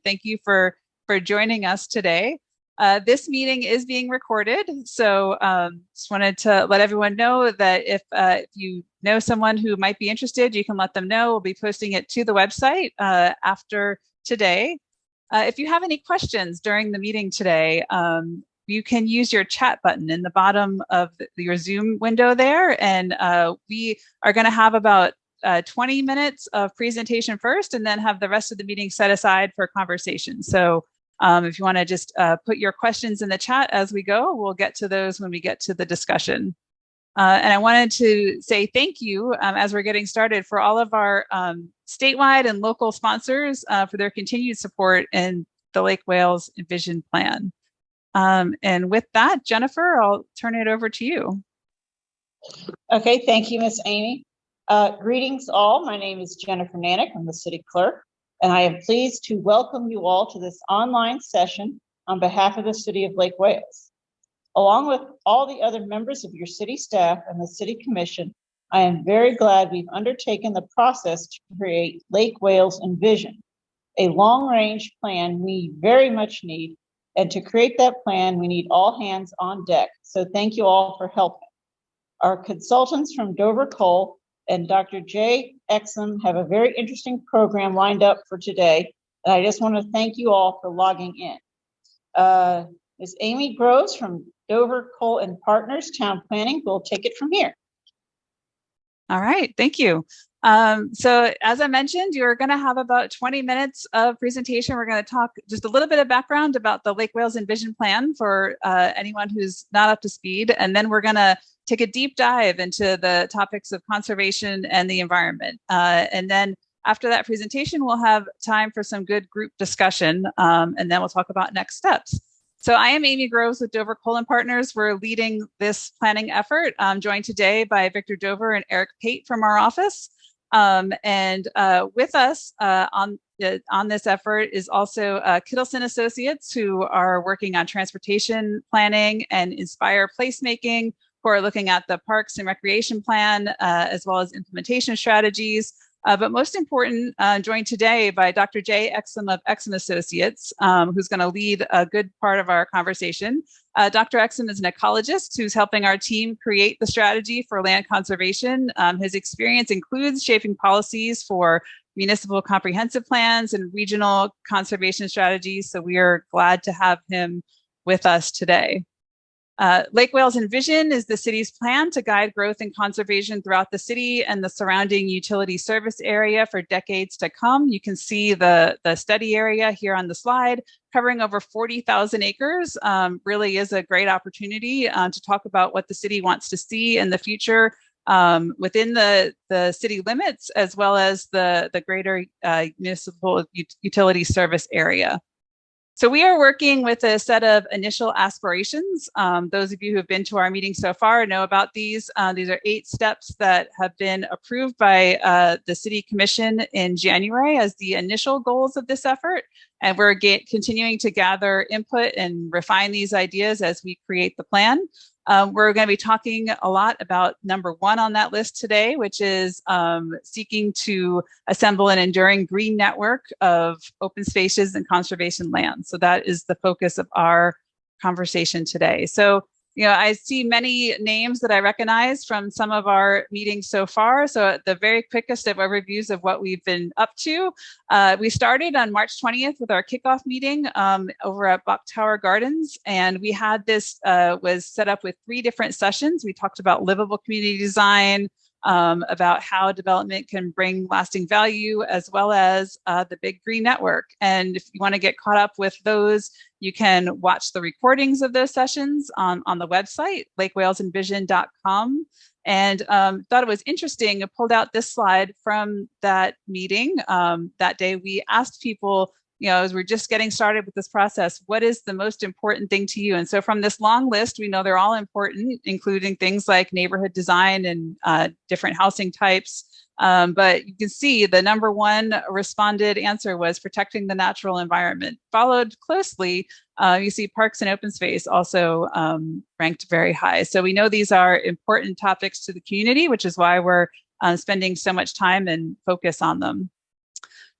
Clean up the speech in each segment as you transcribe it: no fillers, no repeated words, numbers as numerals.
Thank you for joining us today. This meeting is being recorded, so just wanted to let everyone know that if you know someone who might be interested, you can let them know. We'll be posting it to the website after today. If you have any questions during the meeting today, you can use your chat button in the bottom of your Zoom window there, and we are going to have about 20 minutes of presentation first, and then have the rest of the meeting set aside for conversation. So if you want to just put your questions in the chat as we go, we'll get to those when we get to the discussion. And I wanted to say thank you as we're getting started for all of our statewide and local sponsors for their continued support in the Lake Wales Envisioned plan. And with that, Jennifer, I'll turn it over to you. Okay, thank you, Miss Amy. Greetings all, my name is Jennifer Nanick, I'm the City Clerk, and I am pleased to welcome you all to this online session on behalf of the City of Lake Wales. Along with all the other members of your city staff and the City Commission, I am very glad we've undertaken the process to create Lake Wales Envisioned, a long-range plan we very much need, and to create that plan, we need all hands on deck. So thank you all for helping. Our consultants from Dover Cole and Dr. Jay Exum have a very interesting program lined up for today, and I just want to thank you all for logging in. Ms. Amy Groves from Dover Cole and Partners Town Planning will take it from here. All right, thank you. So as I mentioned, you're going to have about 20 minutes of presentation. We're going to talk just a little bit of background about the Lake Wales Envisioned plan for anyone who's not up to speed. And then we're going to take a deep dive into the topics of conservation and the environment. And then after that presentation, we'll have time for some good group discussion. And then we'll talk about next steps. So I am Amy Groves with Dover Cole and Partners. We're leading this planning effort. I'm joined today by Victor Dover and Eric Pate from our office. And with us on this effort is also Kittleson Associates, who are working on transportation planning and Inspire placemaking, who are looking at the Parks and Recreation Plan, as well as implementation strategies. But most important, joined today by Dr. Jay Exum of Exum Associates, who's going to lead a good part of our conversation. Dr. Exum is an ecologist who's helping our team create the strategy for land conservation. His experience includes shaping policies for municipal comprehensive plans and regional conservation strategies. So we are glad to have him with us today. Lake Wales Envisioned is the city's plan to guide growth and conservation throughout the city and the surrounding utility service area for decades to come. You can see the study area here on the slide, covering over 40,000 acres. Really is a great opportunity to talk about what the city wants to see in the future within the city limits, as well as the greater municipal utility service area. So we are working with a set of initial aspirations. Those of you who have been to our meeting so far know about these. These are 8 steps that have been approved by the City Commission in January as the initial goals of this effort. And we're continuing to gather input and refine these ideas as we create the plan. We're going to be talking a lot about number 1 on that list today, which is seeking to assemble an enduring green network of open spaces and conservation land. So that is the focus of our conversation today. So, you know, I see many names that I recognize from some of our meetings so far. So the very quickest of overviews of what we've been up to. We started on March 20th with our kickoff meeting over at Bok Tower Gardens. And we had this was set up with 3 different sessions. We talked about livable community design, about how development can bring lasting value, as well as the big green network. And if you want to get caught up with those, you can watch the recordings of those sessions on the website, lakewalesenvisioned.com. And thought it was interesting. I pulled out this slide from that meeting. That day, we asked people, you know, as we're just getting started with this process, what is the most important thing to you? And so from this long list, we know they're all important, including things like neighborhood design and different housing types. But you can see the number 1 responded answer was protecting the natural environment. Followed closely, you see parks and open space also ranked very high. So we know these are important topics to the community, which is why we're spending so much time and focus on them.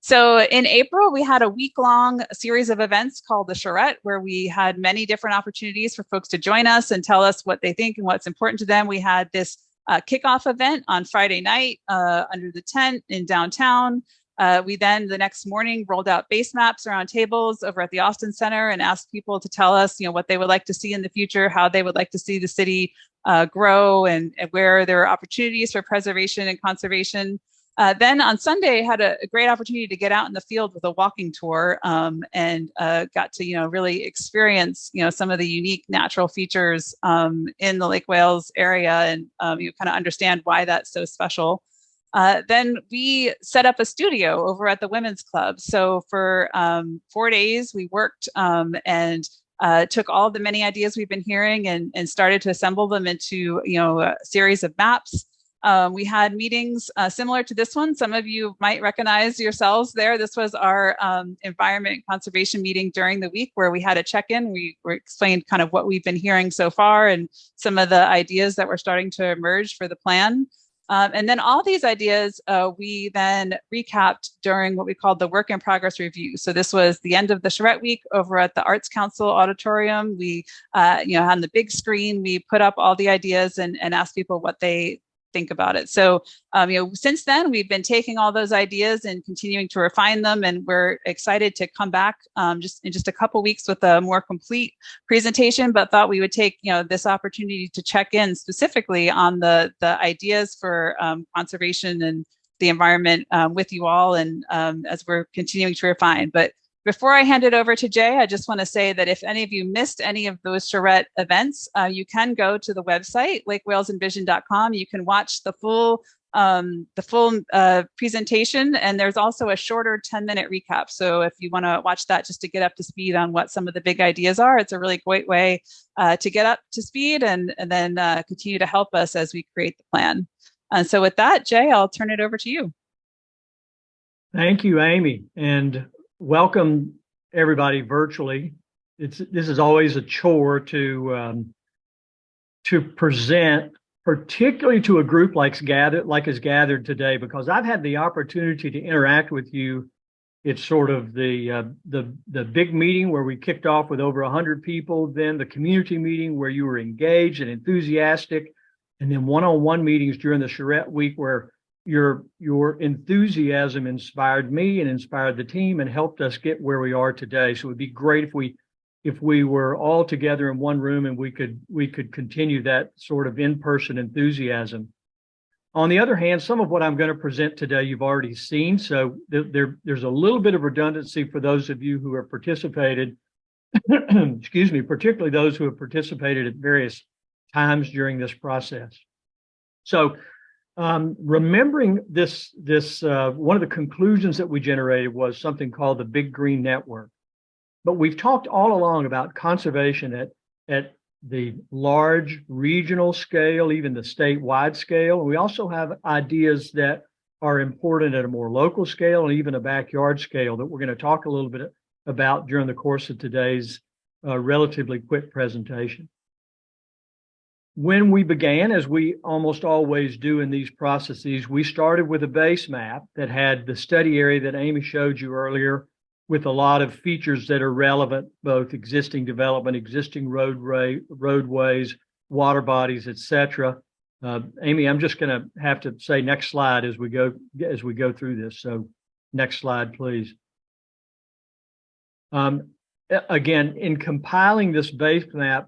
So in April, we had a week-long series of events called the Charrette, where we had many different opportunities for folks to join us and tell us what they think and what's important to them. We had this kickoff event on Friday night under the tent in downtown. We then the next morning rolled out base maps around tables over at the Austin Center and asked people to tell us, what they would like to see in the future, how they would like to see the city grow, and where there are opportunities for preservation and conservation. Then on Sunday, had a great opportunity to get out in the field with a walking tour and got to, really experience, some of the unique natural features in the Lake Wales area and you kind of understand why that's so special. Then we set up a studio over at the Women's Club. So for 4 days, we worked and took all the many ideas we've been hearing and started to assemble them into, a series of maps. We had meetings similar to this one. Some of you might recognize yourselves there. This was our environment and conservation meeting during the week where we had a check-in. We explained kind of what we've been hearing so far and some of the ideas that were starting to emerge for the plan. And then all these ideas, we then recapped during what we called the work in progress review. So this was the end of the Charrette week over at the Arts Council auditorium. We, on the big screen, we put up all the ideas and asked people what they think about it. So, since then, we've been taking all those ideas and continuing to refine them, and we're excited to come back just in just a couple weeks with a more complete presentation. But thought we would take this opportunity to check in specifically on the ideas for conservation and the environment with you all, and as we're continuing to refine. But before I hand it over to Jay, I just want to say that if any of you missed any of those Charrette events, you can go to the website, lakewalesenvisioned.com. You can watch the full presentation, and there's also a shorter 10-minute recap. So if you want to watch that just to get up to speed on what some of the big ideas are, it's a really great way to get up to speed and then continue to help us as we create the plan. And so with that, Jay, I'll turn it over to you. Thank you, Amy, and welcome everybody virtually. This is always a chore to present, particularly to a group like is gathered today, because I've had the opportunity to interact with you. It's sort of the big meeting where we kicked off with over 100 people, then the community meeting where you were engaged and enthusiastic, and then one-on-one meetings during the Charrette week where your enthusiasm inspired me and inspired the team and helped us get where we are today. So it would be great if we were all together in one room and we could continue that sort of in-person enthusiasm. On the other hand, some of what I'm going to present today you've already seen, so there's a little bit of redundancy for those of you who have participated, excuse me, particularly those who have participated at various times during this process. So remembering this, one of the conclusions that we generated was something called the Big Green Network. But we've talked all along about conservation at the large regional scale, even the statewide scale. And we also have ideas that are important at a more local scale and even a backyard scale that we're going to talk a little bit about during the course of today's relatively quick presentation. When we began, as we almost always do in these processes, we started with a base map that had the study area that Amy showed you earlier, with a lot of features that are relevant, both existing development, existing roadways, water bodies, etc. Amy, I'm just going to have to say next slide as we go through this. So next slide, please. Again, in compiling this base map,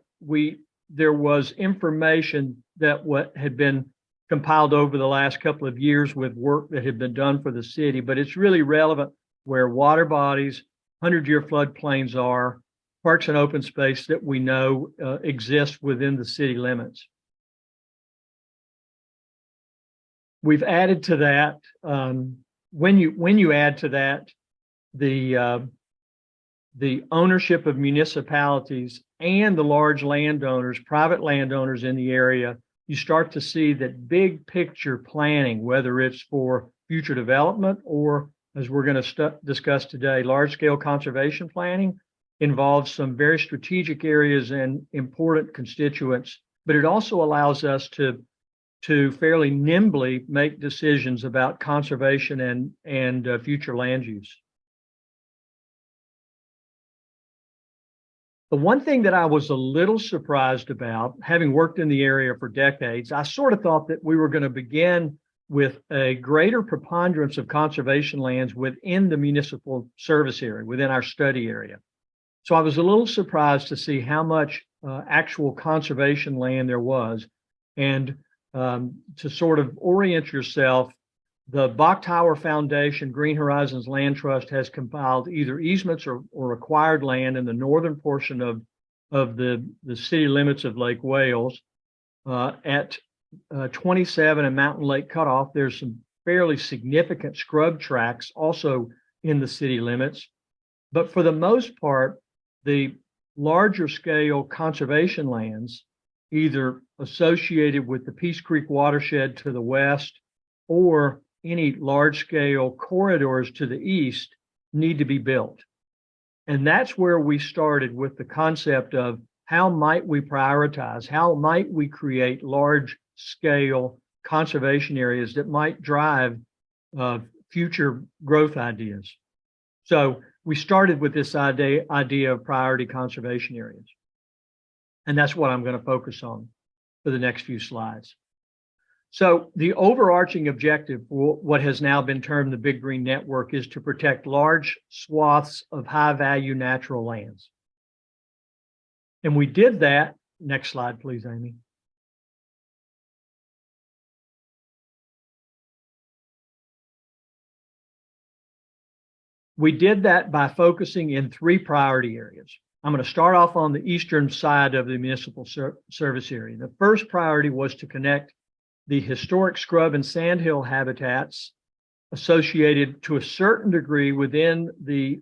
there was information that had been compiled over the last couple of years with work that had been done for the city, but it's really relevant where water bodies, 100-year floodplains are, parks and open space that we know exist within the city limits. We've added to that, when you add to that the ownership of municipalities and the large landowners, private landowners in the area, you start to see that big picture planning, whether it's for future development or, as we're going to discuss today, large scale conservation planning, involves some very strategic areas and important constituents, but it also allows us to to fairly nimbly make decisions about conservation and future land use. The one thing that I was a little surprised about, having worked in the area for decades, I sort of thought that we were going to begin with a greater preponderance of conservation lands within the municipal service area, within our study area. So I was a little surprised to see how much actual conservation land there was. And to sort of orient yourself, the Bach Tower Foundation Green Horizons Land Trust has compiled either easements or acquired land in the northern portion of the city limits of Lake Wales. At 27 and Mountain Lake Cutoff, there's some fairly significant scrub tracts also in the city limits. But for the most part, the larger scale conservation lands, either associated with the Peace Creek watershed to the west or any large scale corridors to the east, need to be built. And that's where we started with the concept of how might we prioritize, how might we create large scale conservation areas that might drive future growth ideas. So we started with this idea of priority conservation areas. And that's what I'm going to focus on for the next few slides. So the overarching objective for what has now been termed the Big Green Network is to protect large swaths of high value natural lands. And we did that. Next slide, please, Amy. We did that by focusing in three priority areas. I'm going to start off on the eastern side of the municipal service area. The first priority was to connect the historic scrub and sandhill habitats associated to a certain degree within the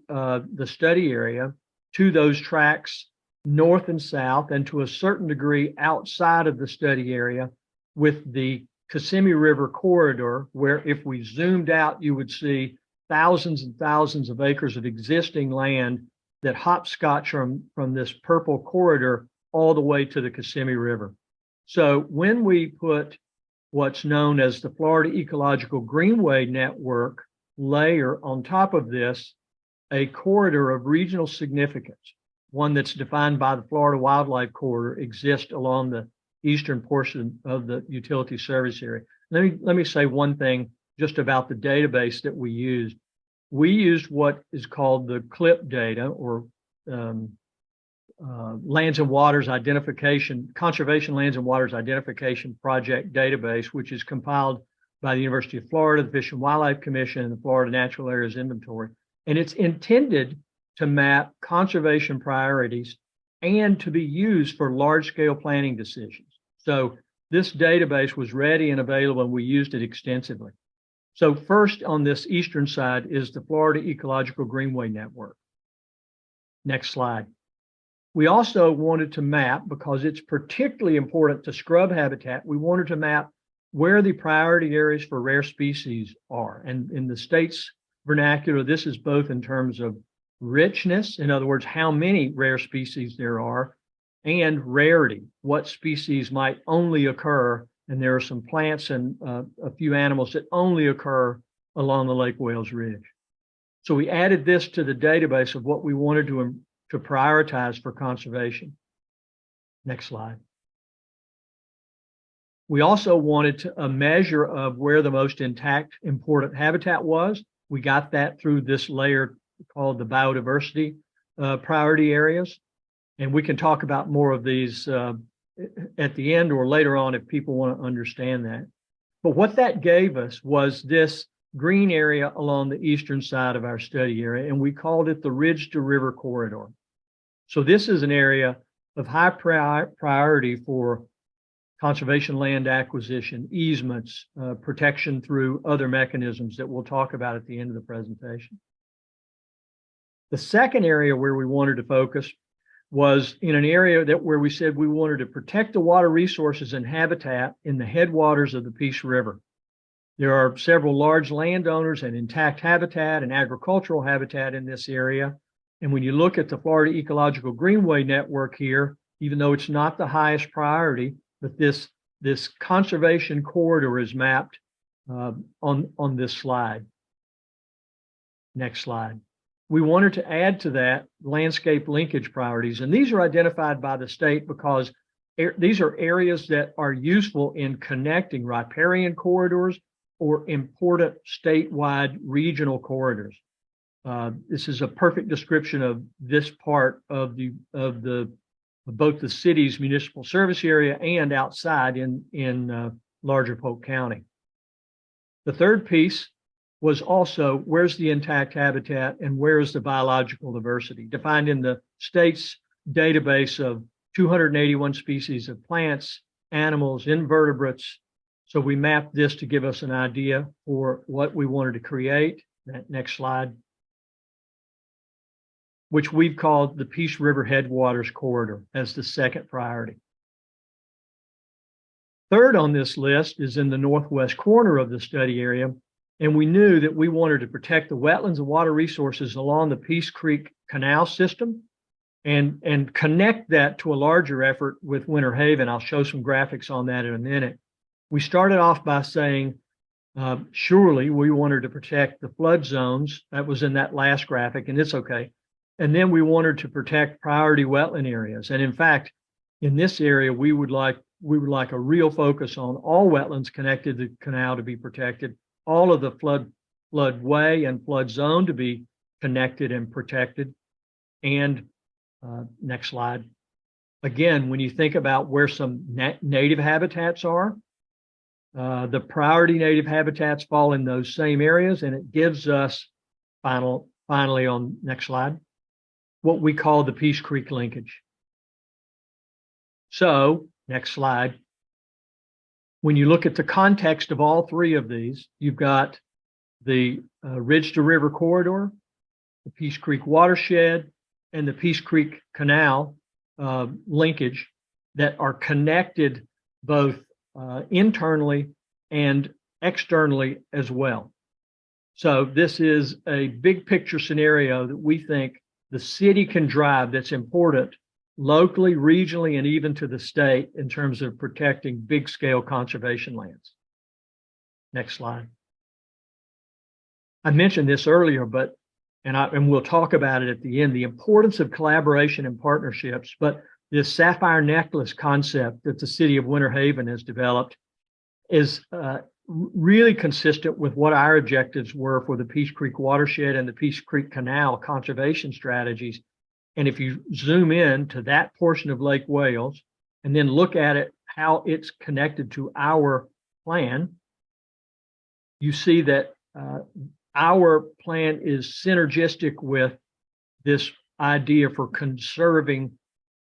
study area to those tracts north and south, and to a certain degree outside of the study area with the Kissimmee River corridor, where if we zoomed out, you would see thousands and thousands of acres of existing land that hopscotch from this purple corridor all the way to the Kissimmee River. So when we put what's known as the Florida Ecological Greenway Network layer on top of this, a corridor of regional significance, one that's defined by the Florida Wildlife Corridor, exists along the eastern portion of the utility service area. Let me say one thing just about the database that we used. We used what is called the CLIP data, or Lands and Waters Identification, Conservation Lands and Waters Identification Project database, which is compiled by the University of Florida, the Fish and Wildlife Commission, and the Florida Natural Areas Inventory. And it's intended to map conservation priorities and to be used for large-scale planning decisions. So this database was ready and available, and we used it extensively. So first on this eastern side is the Florida Ecological Greenway Network. Next slide. We also wanted to map, because it's particularly important to scrub habitat, we wanted to map where the priority areas for rare species are. And in the state's vernacular, this is both in terms of richness, in other words, how many rare species there are, and rarity, what species might only occur. And there are some plants and a few animals that only occur along the Lake Wales Ridge. So we added this to the database of what we wanted to prioritize for conservation. Next slide. We also wanted a measure of where the most intact important habitat was. We got that through this layer called the biodiversity priority areas. And we can talk about more of these at the end or later on if people want to understand that. But what that gave us was this green area along the eastern side of our study area, and we called it the Ridge to River Corridor. So this is an area of high priority for conservation land acquisition, easements, protection through other mechanisms that we'll talk about at the end of the presentation. The second area where we wanted to focus was in an area where we said we wanted to protect the water resources and habitat in the headwaters of the Peace River. There are several large landowners and intact habitat and agricultural habitat in this area. And when you look at the Florida Ecological Greenway Network here, even though it's not the highest priority, but this this conservation corridor is mapped on this slide. Next slide. We wanted to add to that landscape linkage priorities, and these are identified by the state because these are areas that are useful in connecting riparian corridors or important statewide regional corridors. This is a perfect description of this part of both the city's municipal service area and outside in larger Polk County. The third piece was also where's the intact habitat and where's the biological diversity, defined in the state's database of 281 species of plants, animals, invertebrates. So we mapped this to give us an idea for what we wanted to create. That next slide, which we've called the Peace River Headwaters Corridor as the second priority. Third on this list is in the northwest corner of the study area, and we knew that we wanted to protect the wetlands and water resources along the Peace Creek Canal system and connect that to a larger effort with Winter Haven. I'll show some graphics on that in a minute. We started off by saying, surely we wanted to protect the flood zones. That was in that last graphic, and it's okay. And then we wanted to protect priority wetland areas. And in fact, in this area, we would like a real focus on all wetlands connected to the canal to be protected, all of the floodway and flood zone to be connected and protected. And next slide. Again, when you think about where some native habitats are, the priority native habitats fall in those same areas, and it gives us finally on next slide, what we call the Peace Creek linkage. So next slide. When you look at the context of all three of these, you've got the Ridge to River Corridor, the Peace Creek Watershed, and the Peace Creek Canal linkage that are connected both internally and externally as well. So this is a big picture scenario that we think the city can drive that's important locally, regionally, and even to the state in terms of protecting big scale conservation lands. Next slide. I mentioned this earlier, but and we'll talk about it at the end, the importance of collaboration and partnerships, but this sapphire necklace concept that the city of Winter Haven has developed is really consistent with what our objectives were for the Peace Creek Watershed and the Peace Creek Canal conservation strategies. And if you zoom in to that portion of Lake Wales and then look at it, how it's connected to our plan, you see that our plan is synergistic with this idea for conserving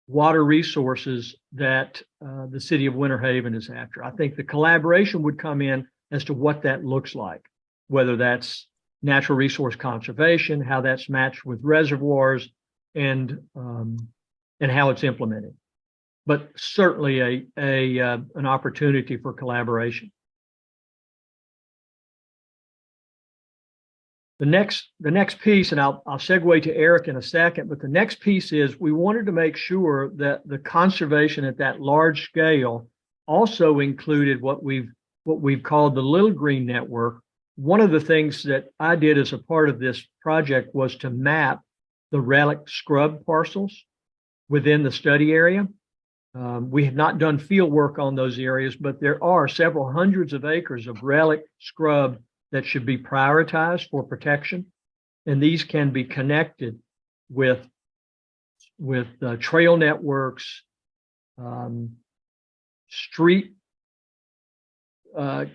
water resources that the city of Winter Haven is after. I think the collaboration would come in as to what that looks like, whether that's natural resource conservation, how that's matched with reservoirs, and how it's implemented. But certainly an opportunity for collaboration. The next piece, and I'll segue to Eric in a second, but the next piece is we wanted to make sure that the conservation at that large scale also included what we've called the Little Green Network. One of the things that I did as a part of this project was to map the relic scrub parcels within the study area. We have not done field work on those areas, but there are several hundreds of acres of relic scrub that should be prioritized for protection. And these can be connected with trail networks,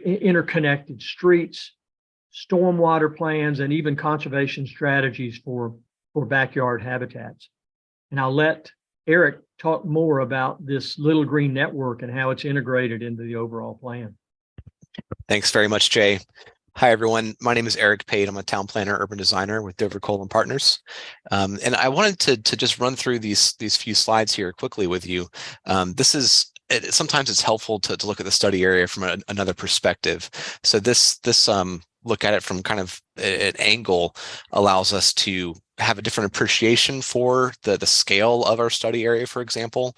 interconnected streets, stormwater plans, and even conservation strategies for backyard habitats. And I'll let Eric talk more about this Little Green Network and how it's integrated into the overall plan. Thanks very much, Jay. Hi, everyone. My name is Eric Pate. I'm a town planner, urban designer with Dover Cole & Partners. And I wanted to just run through these few slides here quickly with you. Sometimes it's helpful to look at the study area from another perspective. So this look at it from kind of an angle allows us to have a different appreciation for the scale of our study area, for example,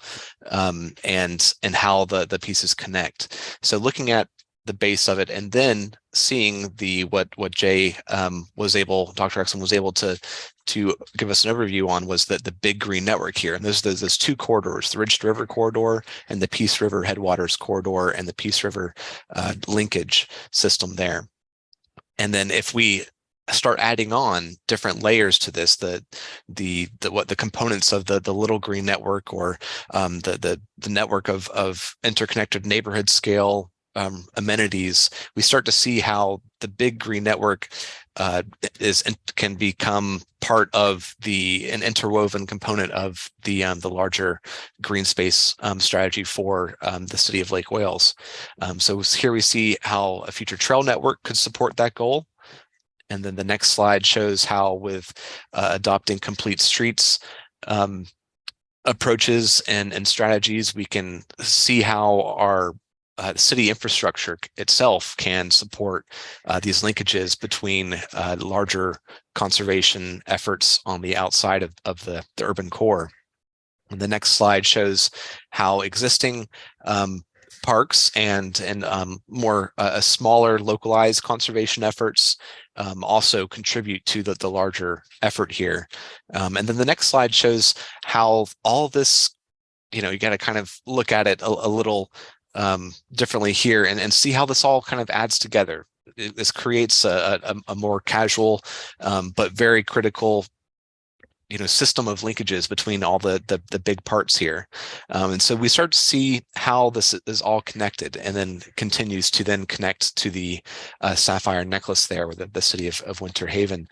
and how the pieces connect. So looking at the base of it, and then seeing what Jay Dr. Exum was able to give us an overview on was that the big green network here. And there's two corridors, the Ridge to River corridor and the Peace River headwaters corridor and the Peace River linkage system there. And then if we start adding on different layers to this, the components of the little green network, or the network of interconnected neighborhood scale amenities, we start to see how the big green network can become part of an interwoven component of the larger green space strategy for the city of Lake Wales. So here we see how a future trail network could support that goal. And then the next slide shows how, with adopting complete streets approaches and strategies, we can see how our city infrastructure itself can support these linkages between larger conservation efforts on the outside of the urban core. And the next slide shows how existing parks and more smaller localized conservation efforts also contribute to the larger effort here. And then the next slide shows how all this, you got to kind of look at it a little differently here and see how this all kind of adds together. This creates a more casual but very critical system of linkages between all the big parts here. And so we start to see how this is all connected, and then continues to then connect to the sapphire necklace there with the city of Winter Haven.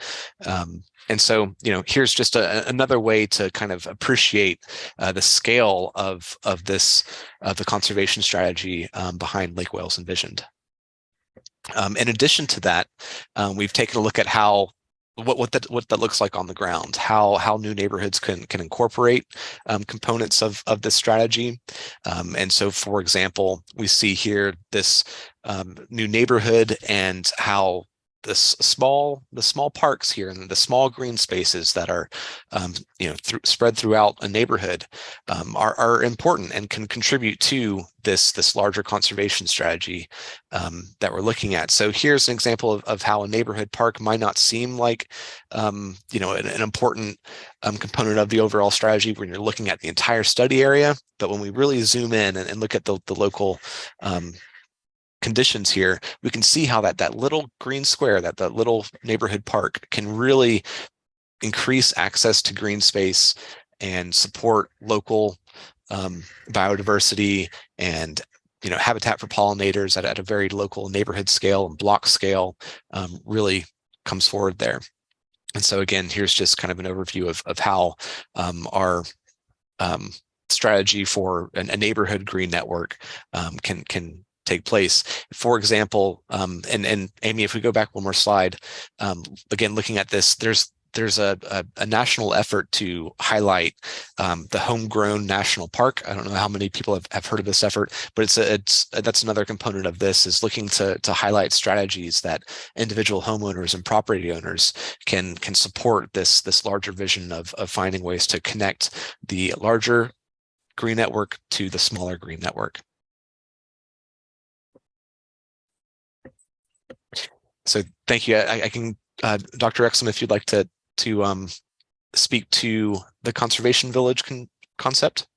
And so, here's just another way to kind of appreciate the scale of the conservation strategy behind Lake Wales Envisioned. In addition to that, we've taken a look at how what that looks like on the ground, how new neighborhoods can incorporate components of this strategy. And so, for example, we see here this new neighborhood and how the small parks here and the small green spaces that are spread throughout a neighborhood are important and can contribute to this larger conservation strategy that we're looking at. So here's an example of how a neighborhood park might not seem like an important component of the overall strategy when you're looking at the entire study area, but when we really zoom in and look at the local conditions here, we can see how that little green square, that little neighborhood park, can really increase access to green space and support local biodiversity and habitat for pollinators at a very local neighborhood scale and block scale. Really comes forward there. And so again, here's just kind of an overview of how our strategy for a neighborhood green network can take place. For example, and Amy, if we go back one more slide, again, looking at this, there's a national effort to highlight the homegrown national park. I don't know how many people have heard of this effort, but that's another component of this, is looking to highlight strategies that individual homeowners and property owners can support this larger vision of finding ways to connect the larger green network to the smaller green network. So thank you. I can, Dr. Exum, if you'd like to speak to the conservation village concept.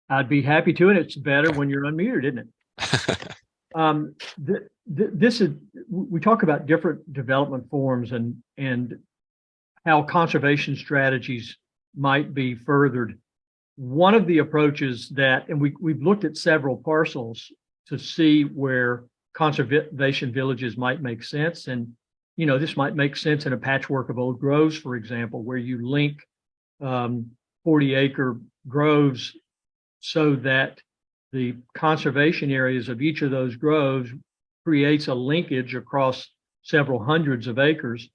I'd be happy to, and it's better when you're unmuted, isn't it? We talk about different development forms and how conservation strategies might be furthered. One of the approaches and we've looked at several parcels to see where conservation villages might make sense. And, this might make sense in a patchwork of old groves, for example, where you link 40-acre groves so that the conservation areas of each of those groves creates a linkage across several hundreds of acres.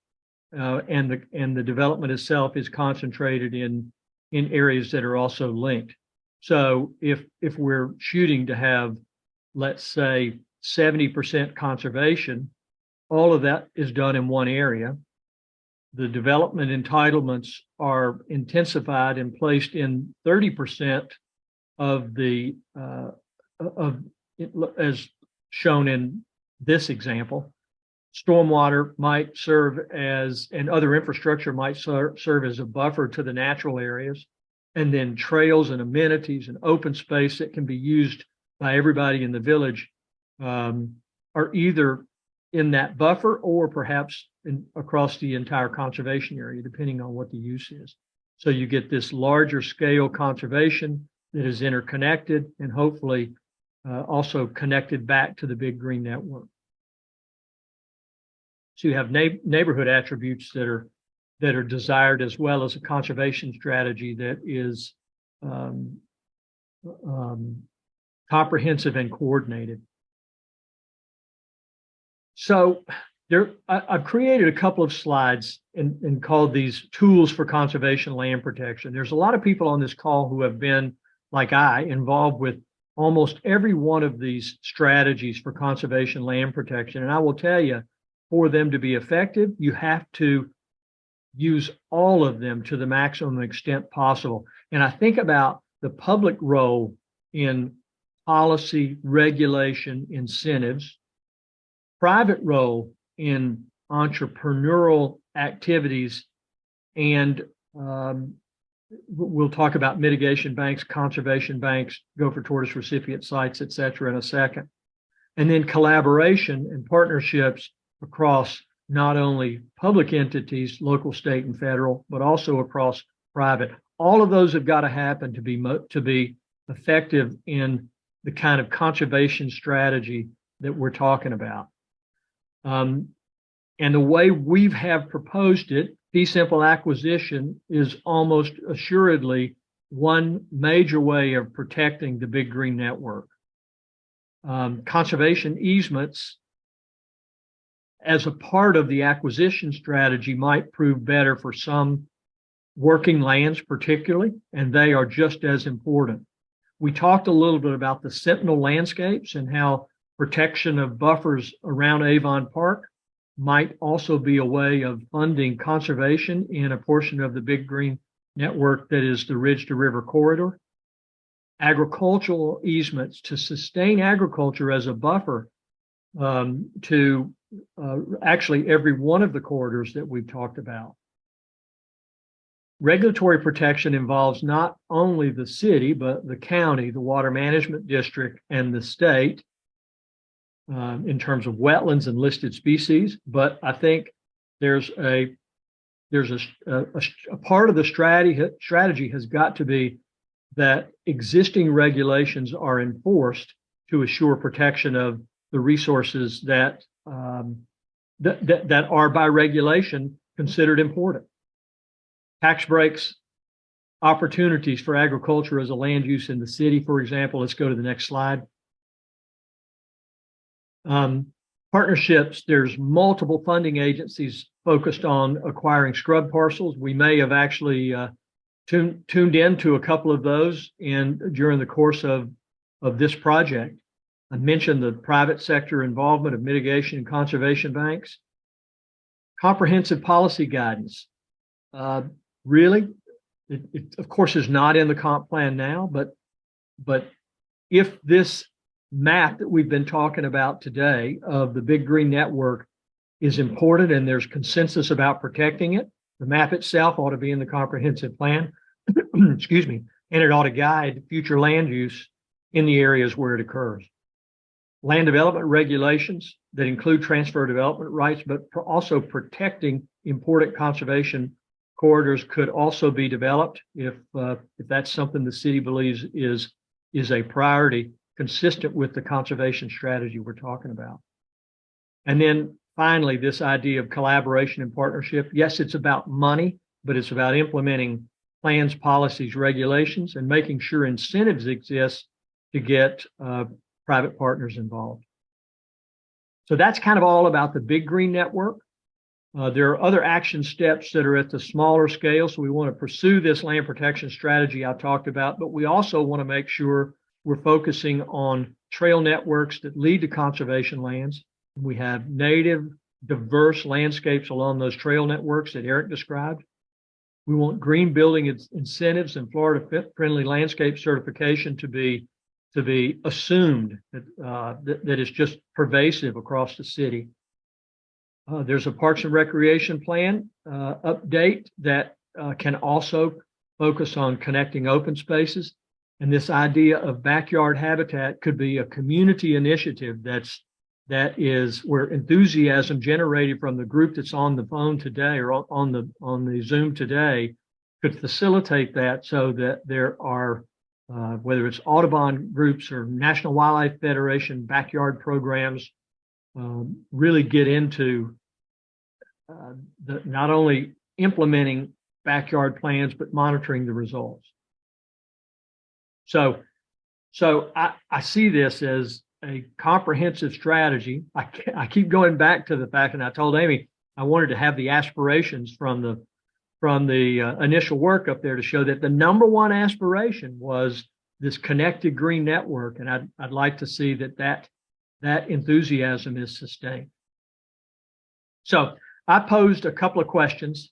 And the development itself is concentrated in areas that are also linked. So if we're shooting to have, let's say, 70% conservation, all of that is done in one area. The development entitlements are intensified and placed in 30% of the as shown in this example. Stormwater might serve as, and other infrastructure might serve as a buffer to the natural areas, and then trails and amenities and open space that can be used by everybody in the village are either in that buffer or perhaps across the entire conservation area, depending on what the use is. So you get this larger scale conservation that is interconnected and hopefully also connected back to the big green network. So you have neighborhood attributes that are desired, as well as a conservation strategy that is comprehensive and coordinated. So I've created a couple of slides and called these tools for conservation land protection. There's a lot of people on this call who have been, like I, involved with almost every one of these strategies for conservation land protection. And I will tell you, for them to be effective, you have to use all of them to the maximum extent possible. And I think about the public role in policy, regulation, incentives, private role in entrepreneurial activities, and we'll talk about mitigation banks, conservation banks, gopher tortoise recipient sites, et cetera, in a second. And then collaboration and partnerships across not only public entities, local, state, and federal, but also across private. All of those have got to happen to be effective in the kind of conservation strategy that we're talking about. And the way we have proposed it, fee simple acquisition is almost assuredly one major way of protecting the big green network. Conservation easements as a part of the acquisition strategy might prove better for some working lands particularly, and they are just as important. We talked a little bit about the sentinel landscapes and how protection of buffers around Avon Park might also be a way of funding conservation in a portion of the big green network that is the Ridge to River corridor. Agricultural easements to sustain agriculture as a buffer to actually every one of the corridors that we've talked about. Regulatory protection involves not only the city, but the county, the water management district, and the state in terms of wetlands and listed species. But I think there's a part of the strategy has got to be that existing regulations are enforced to assure protection of the resources that are by regulation considered important. Tax breaks, opportunities for agriculture as a land use in the city, for example. Let's go to the next slide. Partnerships, there's multiple funding agencies focused on acquiring scrub parcels. We may have actually tuned into a couple of those during the course of this project. I mentioned the private sector involvement of mitigation and conservation banks. Comprehensive policy guidance. Really, it of course is not in the comp plan now, but if this map that we've been talking about today of the big green network is important and there's consensus about protecting it, the map itself ought to be in the comprehensive plan, excuse me, and it ought to guide future land use in the areas where it occurs. Land development regulations that include transfer development rights, but also protecting important conservation corridors could also be developed if that's something the city believes is a priority consistent with the conservation strategy we're talking about. And then finally, this idea of collaboration and partnership. Yes, it's about money, but it's about implementing plans, policies, regulations, and making sure incentives exist to get private partners involved. So that's kind of all about the big green network. There are other action steps that are at the smaller scale. So we want to pursue this land protection strategy I talked about, but we also want to make sure we're focusing on trail networks that lead to conservation lands. We have native, diverse landscapes along those trail networks that Eric described. We want green building incentives and Florida-friendly landscape certification to be assumed that is just pervasive across the city. There's a Parks and Recreation Plan update that can also focus on connecting open spaces. And this idea of backyard habitat could be a community initiative that is where enthusiasm generated from the group that's on the phone today or on the Zoom today could facilitate that, so that there are whether it's Audubon groups or National Wildlife Federation backyard programs, really get into not only implementing backyard plans, but monitoring the results. So I see this as a comprehensive strategy. I keep going back to the fact, and I told Amy I wanted to have the aspirations from the initial work up there to show that the number one aspiration was this connected green network, and I'd like to see that enthusiasm is sustained. So I posed a couple of questions.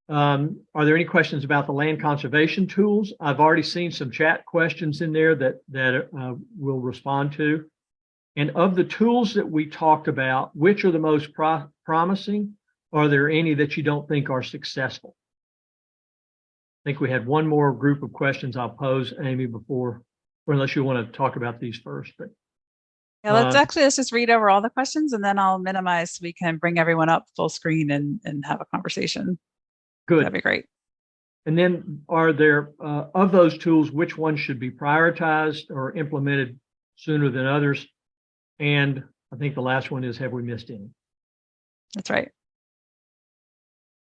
Are there any questions about the land conservation tools? I've already seen some chat questions in there that we'll respond to. And of the tools that we talked about, which are the most promising? Are there any that you don't think are successful? I think we had one more group of questions I'll pose, Amy, before, or unless you want to talk about these first. But yeah, let's just read over all the questions, and then I'll minimize so we can bring everyone up full screen and have a conversation. Good. That'd be great. And then are there, of those tools, which ones should be prioritized or implemented sooner than others? And I think the last one is, have we missed any? That's right.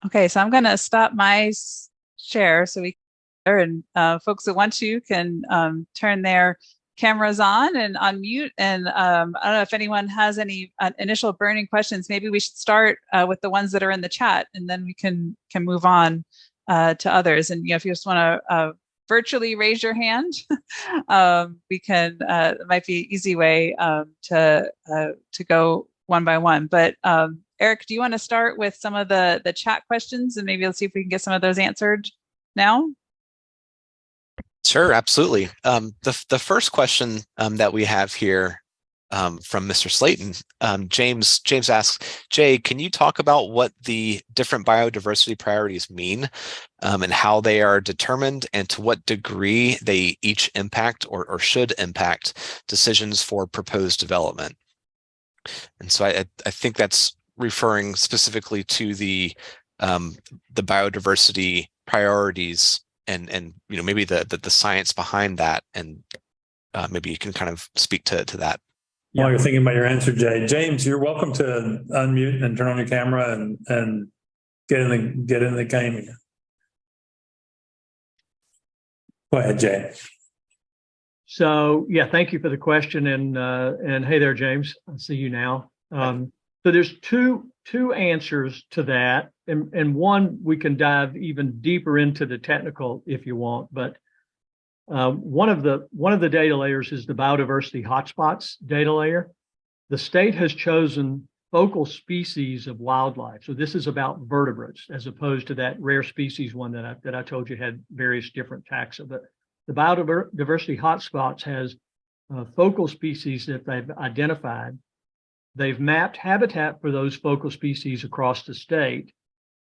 Okay, so I'm going to stop my share so we can, and folks that want to can turn their cameras on and unmute. And I don't know if anyone has any initial burning questions. Maybe we should start with the ones that are in the chat, and then we can move on to others. And if you just want to virtually raise your hand, we can. It might be an easy way to go one by one. But Eric, do you want to start with some of the chat questions, and maybe let's see if we can get some of those answered now? Sure, absolutely. The first question that we have here from Mr. Slayton, James asks, Jay, can you talk about what the different biodiversity priorities mean and how they are determined, and to what degree they each impact or should impact decisions for proposed development? And so I think that's referring specifically to the biodiversity priorities and maybe the science behind that, and maybe you can kind of speak to that. While you're thinking about your answer, Jay, James, you're welcome to unmute and turn on your camera and get in the game. Go ahead, Jay. So yeah, thank you for the question, and hey there, James. I see you now. So there's two answers to that, and one we can dive even deeper into the technical if you want. But one of the data layers is the biodiversity hotspots data layer. The state has chosen focal species of wildlife. So this is about vertebrates as opposed to that rare species one that I told you had various different taxa. But the biodiversity hotspots has focal species that they've identified. They've mapped habitat for those focal species across the state.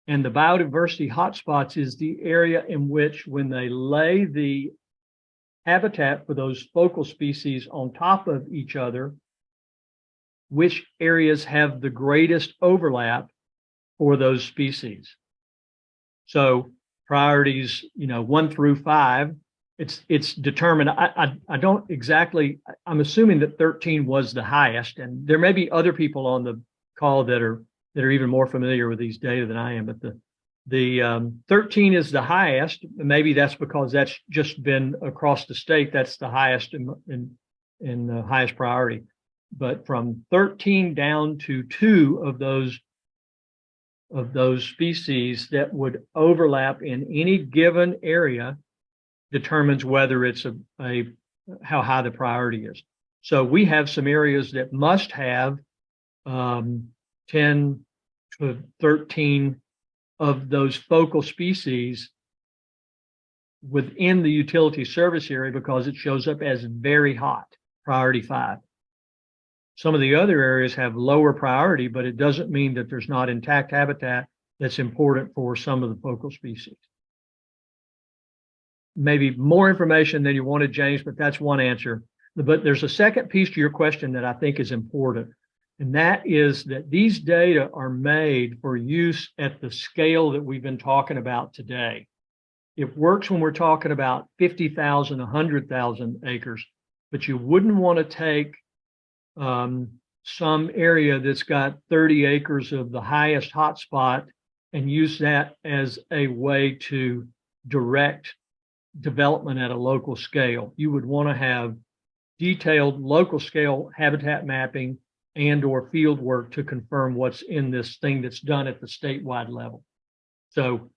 And the biodiversity hotspots is the area in which, when they lay the habitat for those focal species on top of each other, which areas have the greatest overlap for those species. So priorities, 1 through 5, it's determined. I don't exactly, I'm assuming that 13 was the highest, and there may be other people on the call that are even more familiar with these data than I am, but the 13 is the highest. Maybe that's because that's just been across the state. That's the highest in the highest priority. But from 13 down to 2 of those of those species that would overlap in any given area determines whether it's how high the priority is. So we have some areas that must have 10 to 13 of those focal species within the utility service area because it shows up as very hot, priority 5. Some of the other areas have lower priority, but it doesn't mean that there's not intact habitat that's important for some of the focal species. Maybe more information than you wanted, James, but that's one answer. But there's a second piece to your question that I think is important, and that is that these data are made for use at the scale that we've been talking about today. It works when we're talking about 50,000, 100,000 acres, but you wouldn't want to take some area that's got 30 acres of the highest hotspot and use that as a way to direct development at a local scale. You would want to have detailed local scale habitat mapping and or field work to confirm what's in this thing that's done at the statewide level. So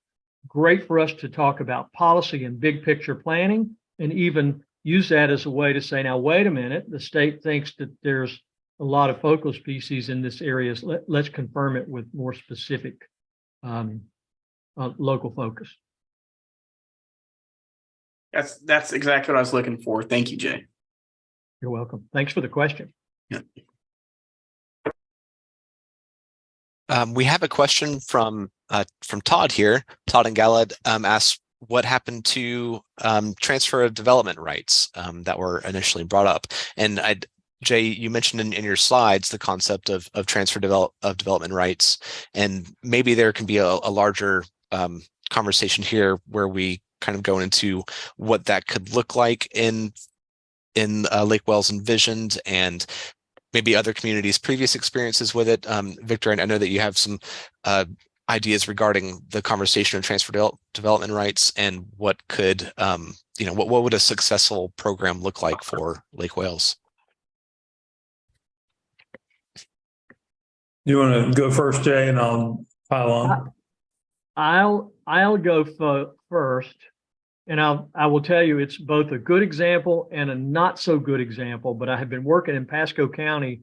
great for us to talk about policy and big picture planning and even use that as a way to say, now, wait a minute, the state thinks that there's a lot of focal species in this area. So let's confirm it with more specific local focus. That's exactly what I was looking for. Thank you, Jay. You're welcome. Thanks for the question. Yeah. We have a question from Todd here. Todd and Galad asked what happened to transfer of development rights that were initially brought up. And Jay, you mentioned in your slides the concept of transfer of development rights, and maybe there can be a larger conversation here where we kind of go into what that could look like in Lake Wales Envisioned and maybe other communities' previous experiences with it. Victor, I know that you have some ideas regarding the conversation of transfer development rights and what could, what would a successful program look like for Lake Wales? You want to go first, Jay, and I'll pile on? I'll go first, and I will tell you it's both a good example and a not so good example. But I have been working in Pasco County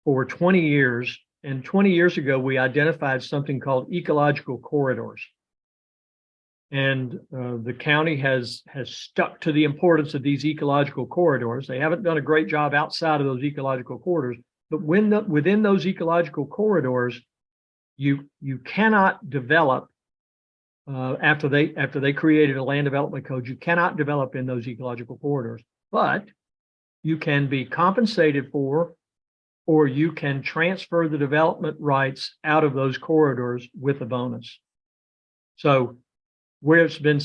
for 20 years, and 20 years ago we identified something called ecological corridors, and the county has stuck to the importance of these ecological corridors. They haven't done a great job outside of those ecological corridors, but within those ecological corridors, you cannot develop. After they created a land development code, you cannot develop in those ecological corridors, but you can be compensated for, or you can transfer the development rights out of those corridors with a bonus. So where it's been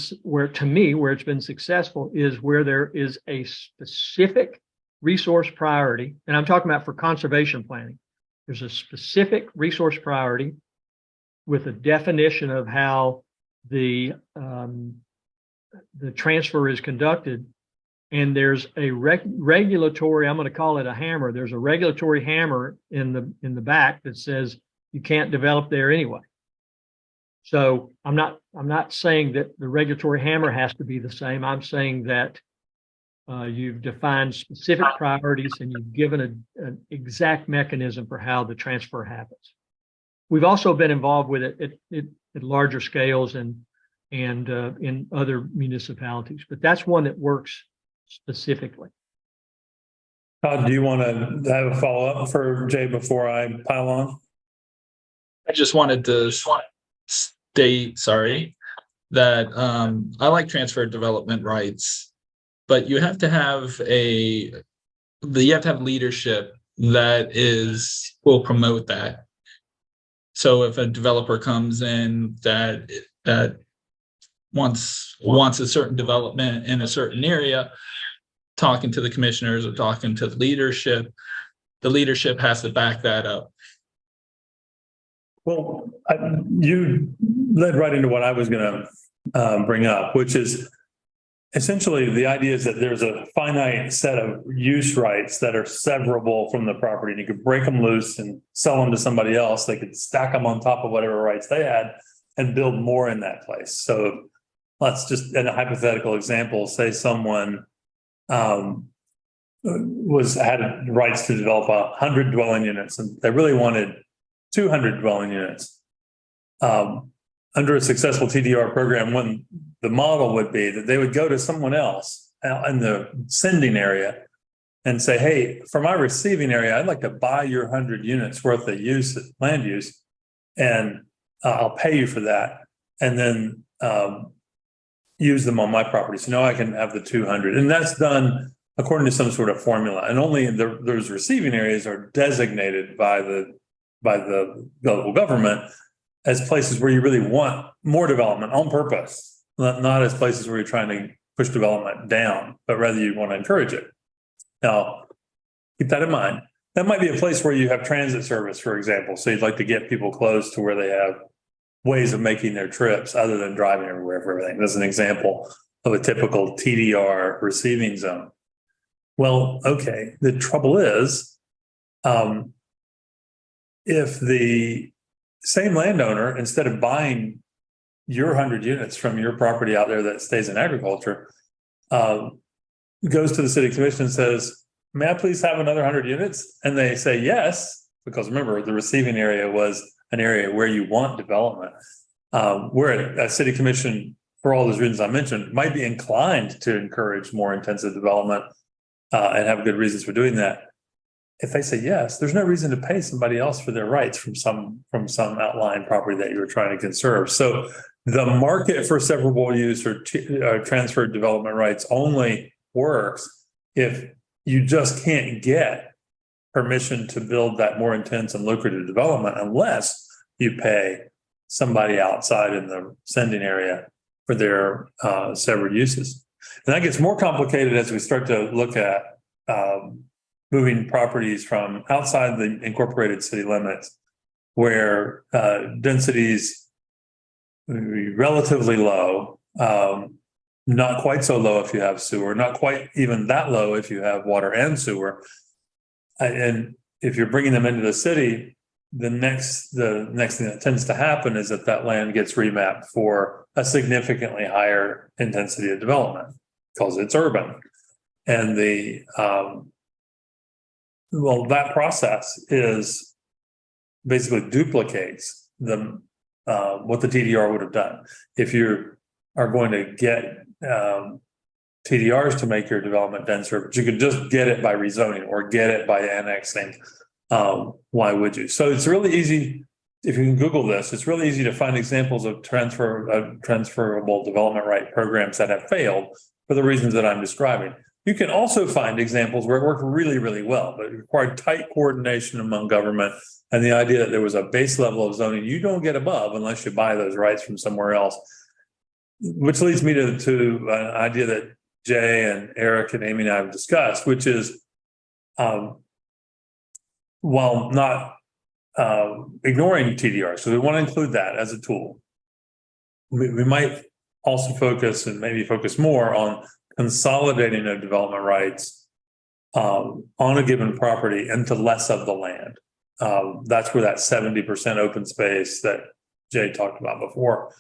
successful is where there is a specific resource priority, and I'm talking about for conservation planning. There's a specific resource priority with a definition of how the transfer is conducted, and there's a regulatory, I'm going to call it a hammer. There's a regulatory hammer in the back that says you can't develop there anyway. So I'm not saying that the regulatory hammer has to be the same. I'm saying that you've defined specific priorities and you've given an exact mechanism for how the transfer happens. We've also been involved with it at larger scales and in other municipalities, but that's one that works specifically. Do you want to have a follow-up for Jay before I pile on? I just wanted to state, that I like transfer development rights, but you have to have leadership that will promote that. So if a developer comes in that wants a certain development in a certain area, talking to the commissioners or talking to the leadership has to back that up. Well, you led right into what I was going to bring up, which is essentially the idea is that there's a finite set of use rights that are severable from the property, and you could break them loose and sell them to somebody else. They could stack them on top of whatever rights they had and build more in that place. So let's just, in a hypothetical example, say someone had rights to develop 100 dwelling units, and they really wanted 200 dwelling units. Under a successful TDR program, when the model would be that they would go to someone else in the sending area and say, hey, for my receiving area, I'd like to buy your 100 units worth of land use, and I'll pay you for that. And then use them on my property. So now I can have the 200. And that's done according to some sort of formula. And only those receiving areas are designated by the local government as places where you really want more development on purpose, not as places where you're trying to push development down, but rather you want to encourage it. Now, keep that in mind. That might be a place where you have transit service, for example. So you'd like to get people close to where they have ways of making their trips other than driving everywhere for everything. That's an example of a typical TDR receiving zone. Well, okay, the trouble is, if the same landowner, instead of buying your 100 units from your property out there that stays in agriculture, goes to the city commission and says, may I please have another 100 units? And they say yes, because remember, the receiving area was an area where you want development. Where a city commission, for all those reasons I mentioned, might be inclined to encourage more intensive development and have good reasons for doing that. If they say yes, there's no reason to pay somebody else for their rights from some outlying property that you were trying to conserve. So the market for severable use or transferred development rights only works if you just can't get permission to build that more intense and lucrative development unless you pay somebody outside in the sending area for their severed uses. And that gets more complicated as we start to look at moving properties from outside the incorporated city limits, where densities relatively low, not quite so low if you have sewer, not quite even that low if you have water and sewer. And if you're bringing them into the city, the next thing that tends to happen is that land gets remapped for a significantly higher intensity of development because it's urban. And that process is basically duplicates what the TDR would have done. If you are going to get TDRs to make your development denser, but you could just get it by rezoning or get it by annexing, why would you? So it's really easy. If you can Google this, it's really easy to find examples of transferable development right programs that have failed for the reasons that I'm describing. You can also find examples where it worked really, really well, but it required tight coordination among government and the idea that there was a base level of zoning you don't get above unless you buy those rights from somewhere else. Which leads me to an idea that Jay and Eric and Amy and I have discussed, which is, while not ignoring TDR, so we want to include that as a tool. We might also focus and maybe focus more on consolidating of development rights on a given property into less of the land. That's where that 70% open space that Jay talked about before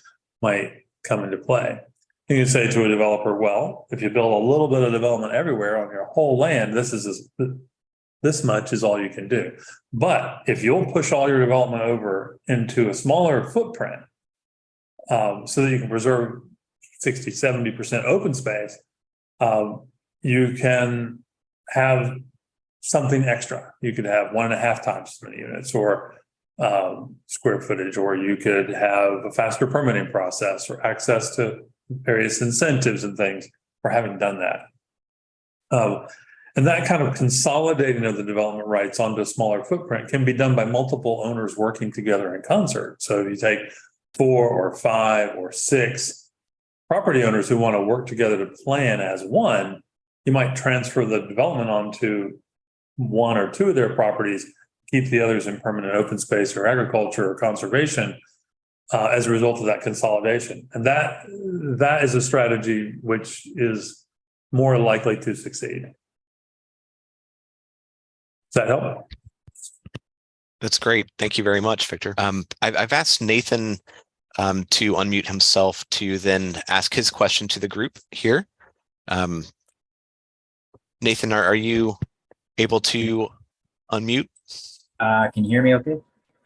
might come into play. You can say to a developer, well, if you build a little bit of development everywhere on your whole land, this much is all you can do. But if you'll push all your development over into a smaller footprint, so that you can preserve 60, 70% open space, you can have something extra. You could have 1.5 times as many units or square footage, or you could have a faster permitting process or access to various incentives and things for having done that. And that kind of consolidating of the development rights onto a smaller footprint can be done by multiple owners working together in concert. So if you take 4 or 5 or 6 property owners who want to work together to plan as one, you might transfer the development onto 1 or 2 of their properties, keep the others in permanent open space or agriculture or conservation. as a result of that consolidation. And that is a strategy which is more likely to succeed. Does that help? That's great. Thank you very much, Victor. I've asked Nathan to unmute himself to then ask his question to the group here. Nathan, are you able to unmute? Can you hear me okay?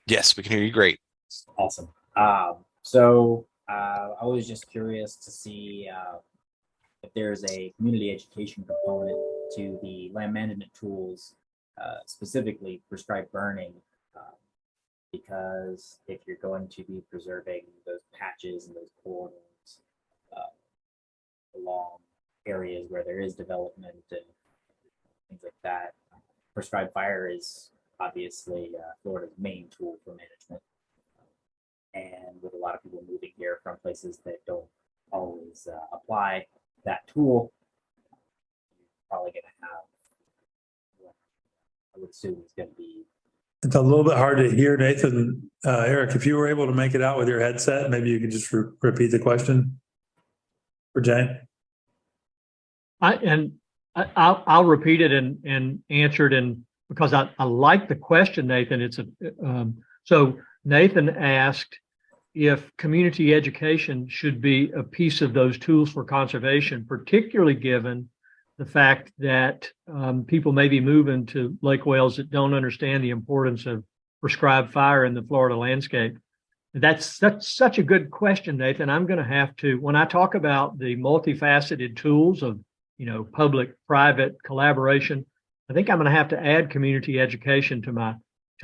Yes, we can hear you great. Awesome. So I was just curious to see if there's a community education component to the land management tools, specifically prescribed burning, because if you're going to be preserving those patches and those corridors along areas where there is development and things like that, prescribed fire is obviously Florida's main tool for management. And with a lot of people moving here from places that don't always apply that tool, you're probably going to have what I would assume is going to be. It's a little bit hard to hear, Nathan. Eric, if you were able to make it out with your headset, maybe you could just repeat the question for Jay. I'll repeat it and answer it, and because I like the question, Nathan. It's so Nathan asked if community education should be a piece of those tools for conservation, particularly given the fact that people may be moving to Lake Wales that don't understand the importance of prescribed fire in the Florida landscape. That's such a good question, Nathan. I'm going to have to, when I talk about the multifaceted tools of, public-private collaboration, I think I'm going to have to add community education to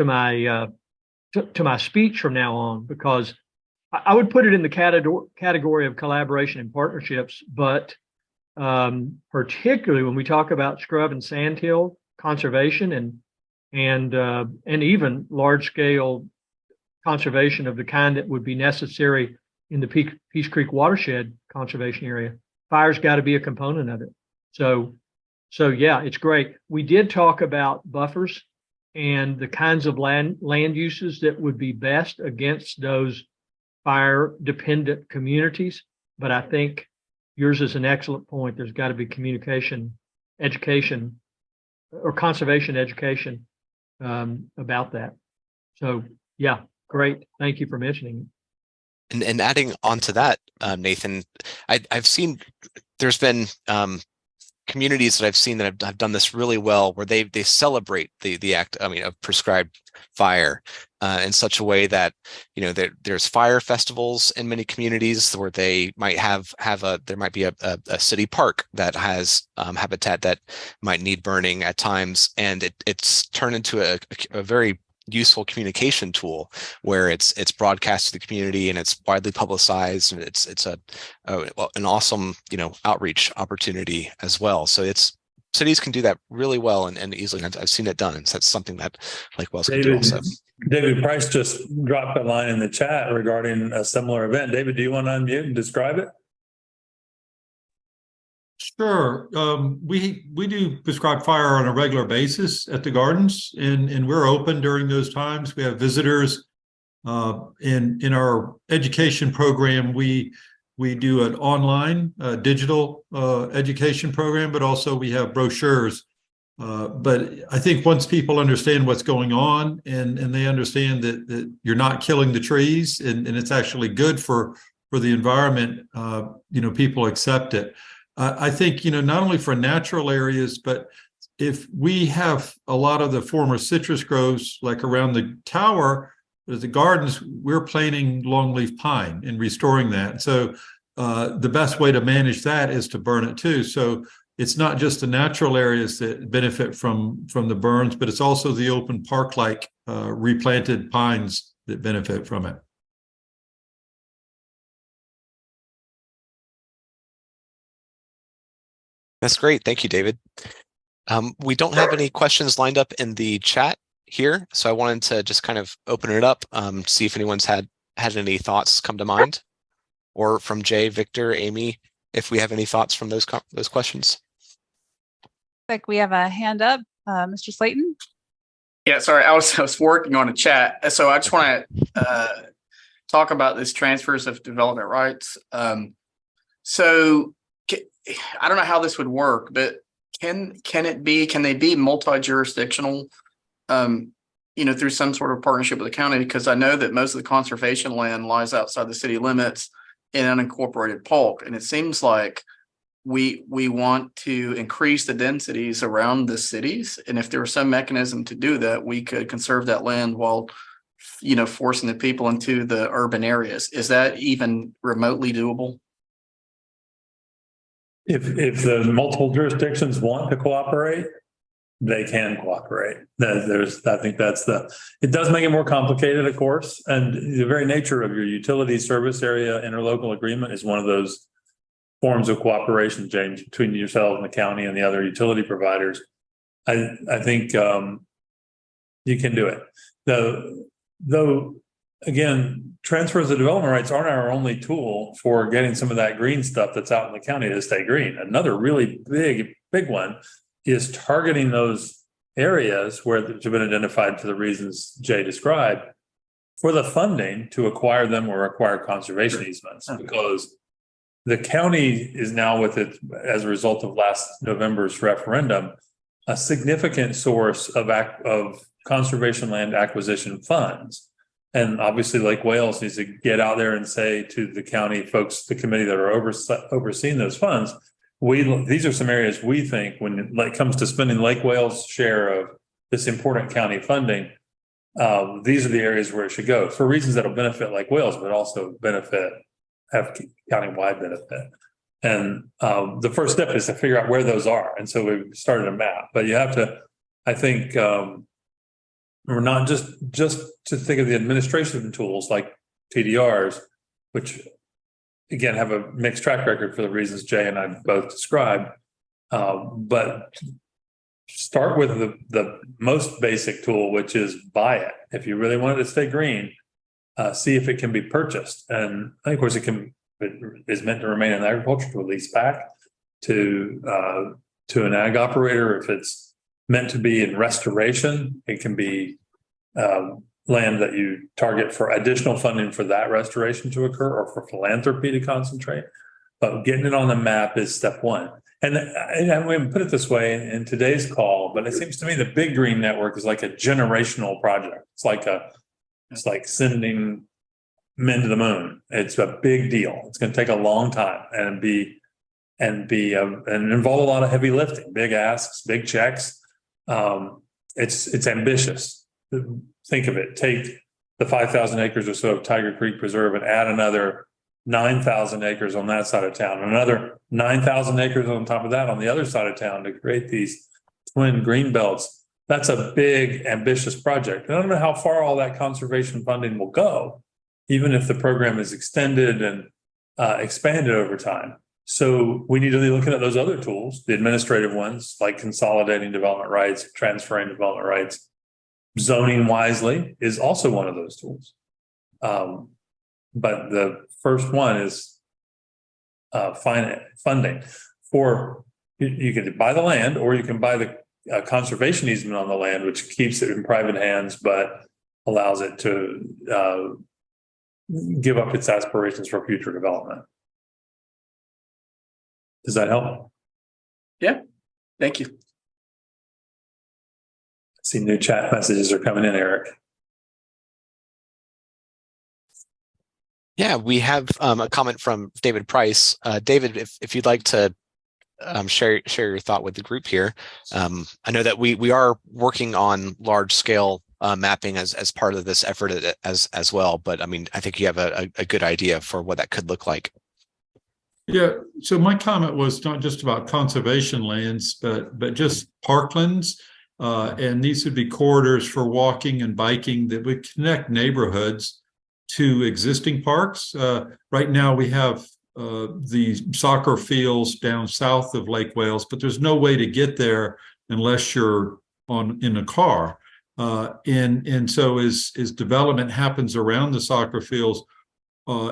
my speech from now on, because I would put it in the category of collaboration and partnerships, but particularly when we talk about scrub and sandhill conservation and even large-scale conservation of the kind that would be necessary in the Peace Creek watershed conservation area, fire's got to be a component of it. So yeah, it's great. We did talk about buffers and the kinds of land uses that would be best against those fire-dependent communities, but I think yours is an excellent point. There's got to be communication, education, or conservation education about that. So yeah, great. Thank you for mentioning it. And adding on to that, Nathan, I've seen there's been communities that I've seen that have done this really well, where they celebrate the act, of prescribed fire in such a way that, there's fire festivals in many communities where they might there might be a city park that has habitat that might need burning at times, and it's turned into a very useful communication tool where it's broadcast to the community and it's widely publicized, and it's an awesome outreach opportunity as well. So cities can do that really well and easily. And I've seen it done, and so that's something that Lake Wales can do also. David Price just dropped a line in the chat regarding a similar event. David, do you want to unmute and describe it? Sure. We do prescribe fire on a regular basis at the gardens, and we're open during those times. We have visitors. In our education program, we do an online digital education program, but also we have brochures. But I think once people understand what's going on and they understand that you're not killing the trees and it's actually good for the environment, people accept it. I think, not only for natural areas, but if we have a lot of the former citrus groves, like around the tower, the gardens, we're planting longleaf pine and restoring that. So the best way to manage that is to burn it too. So it's not just the natural areas that benefit from the burns, but it's also the open park-like replanted pines that benefit from it. That's great. Thank you, David. We don't have any questions lined up in the chat here, so I wanted to just kind of open it up, see if anyone's had any thoughts come to mind, or from Jay, Victor, Amy, if we have any thoughts from those questions. Like we have a hand up, Mr. Slayton. Yeah, sorry, I was working on a chat, so I just want to talk about this transfers of development rights. So I don't know how this would work, but can they be multi-jurisdictional, through some sort of partnership with the county? Because I know that most of the conservation land lies outside the city limits in unincorporated pulp. And it seems like we want to increase the densities around the cities. And if there was some mechanism to do that, we could conserve that land while, forcing the people into the urban areas. Is that even remotely doable? If the multiple jurisdictions want to cooperate, they can cooperate. I think it does make it more complicated, of course. And the very nature of your utility service area interlocal agreement is one of those forms of cooperation, James, between yourself and the county and the other utility providers. I think you can do it. Though, again, transfers of development rights aren't our only tool for getting some of that green stuff that's out in the county to stay green. Another really big one is targeting those areas where they've been identified for the reasons Jay described for the funding to acquire them or acquire conservation easements, because the county is now, with it as a result of last November's referendum, a significant source of conservation land acquisition funds. And obviously Lake Wales needs to get out there and say to the county folks, the committee that are overseeing those funds, these are some areas we think, when it comes to spending Lake Wales' share of this important county funding, these are the areas where it should go for reasons that'll benefit Lake Wales, but also have county-wide benefit. And the first step is to figure out where those are. And so we've started a map, but you have to, I think, we're not just to think of the administration tools like TDRs, which again have a mixed track record for the reasons Jay and I both described, but start with the most basic tool, which is buy it. If you really want it to stay green, see if it can be purchased. And of course it is meant to remain in agriculture, to a lease back to an ag operator. If it's meant to be in restoration, it can be land that you target for additional funding for that restoration to occur, or for philanthropy to concentrate. But getting it on the map is step one. And we put it this way in today's call, but it seems to me the Big Green Network is like a generational project. It's like sending men to the moon. It's a big deal. It's going to take a long time and involve a lot of heavy lifting, big asks, big checks. It's ambitious. Think of it. Take the 5,000 acres or so of Tiger Creek Preserve and add another 9,000 acres on that side of town, another 9,000 acres on top of that on the other side of town to create these twin green belts. That's a big, ambitious project. And I don't know how far all that conservation funding will go, even if the program is extended and expanded over time. So we need to be looking at those other tools, the administrative ones, like consolidating development rights, transferring development rights. Zoning wisely is also one of those tools. But the first one is funding. You can buy the land, or you can buy the conservation easement on the land, which keeps it in private hands, but allows it to give up its aspirations for future development. Does that help? Yeah, thank you. I see new chat messages are coming in, Eric. Yeah, we have a comment from David Price. David, if you'd like to share your thought with the group here. I know that we are working on large scale mapping as part of this effort as well, but I mean, I think you have a good idea for what that could look like. Yeah, so my comment was not just about conservation lands, but just parklands. And these would be corridors for walking and biking that would connect neighborhoods to existing parks. Right now we have the soccer fields down south of Lake Wales, but there's no way to get there unless you're in a car. And so as development happens around the soccer fields,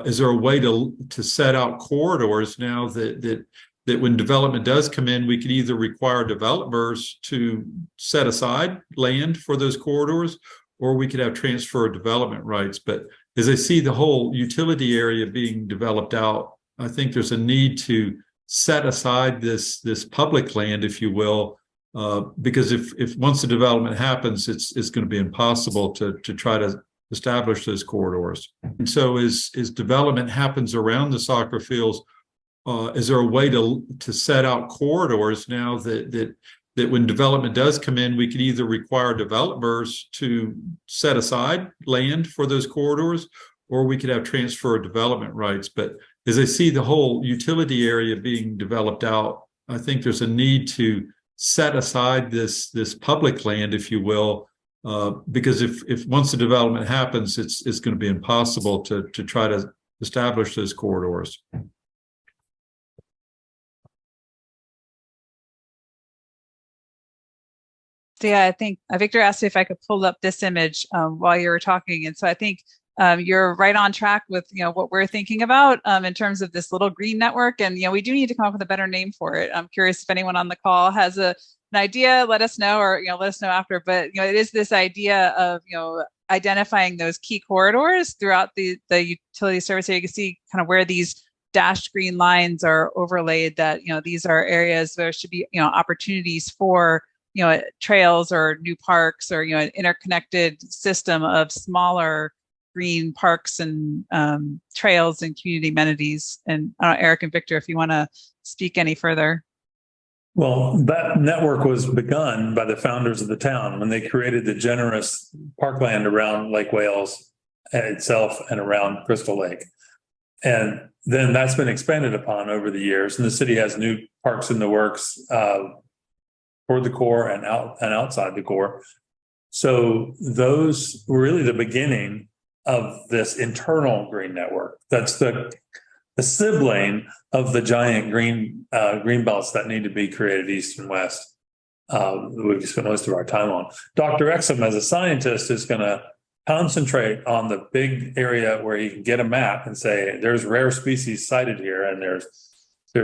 is there a way to set out corridors now that when development does come in, we could either require developers to set aside land for those corridors, or we could have transfer of development rights. But as I see the whole utility area being developed out, I think there's a need to set aside this public land, if you will, because if once the development happens, it's going to be impossible to try to establish those corridors. And so as development happens around the soccer fields, is there a way to set out corridors now that when development does come in, we could either require developers to set aside land for those corridors, or we could have transfer of development rights. But as I see the whole utility area being developed out, I think there's a need to set aside this public land, if you will, because if once the development happens, it's going to be impossible to try to establish those corridors. So yeah, I think Victor asked if I could pull up this image while you were talking, and so I think you're right on track with what we're thinking about in terms of this little green network, and we do need to come up with a better name for it. I'm curious if anyone on the call has an idea. Let us know, or let us know after. But it is this idea of identifying those key corridors throughout the utility service area. You can see kind of where these dashed green lines are overlaid. That these are areas where there should be opportunities for trails or new parks, or an interconnected system of smaller green parks and trails and community amenities. And Eric and Victor, if you want to speak any further. Well, that network was begun by the founders of the town when they created the generous parkland around Lake Wales itself and around Crystal Lake. And then that's been expanded upon over the years. And the city has new parks in the works toward the core and outside the core. So those were really the beginning of this internal green network. That's the sibling of the giant green belts that need to be created east and west. We've spent most of our time on. Dr. Exum, as a scientist, is going to concentrate on the big area where he can get a map and say, there's rare species sited here, and there's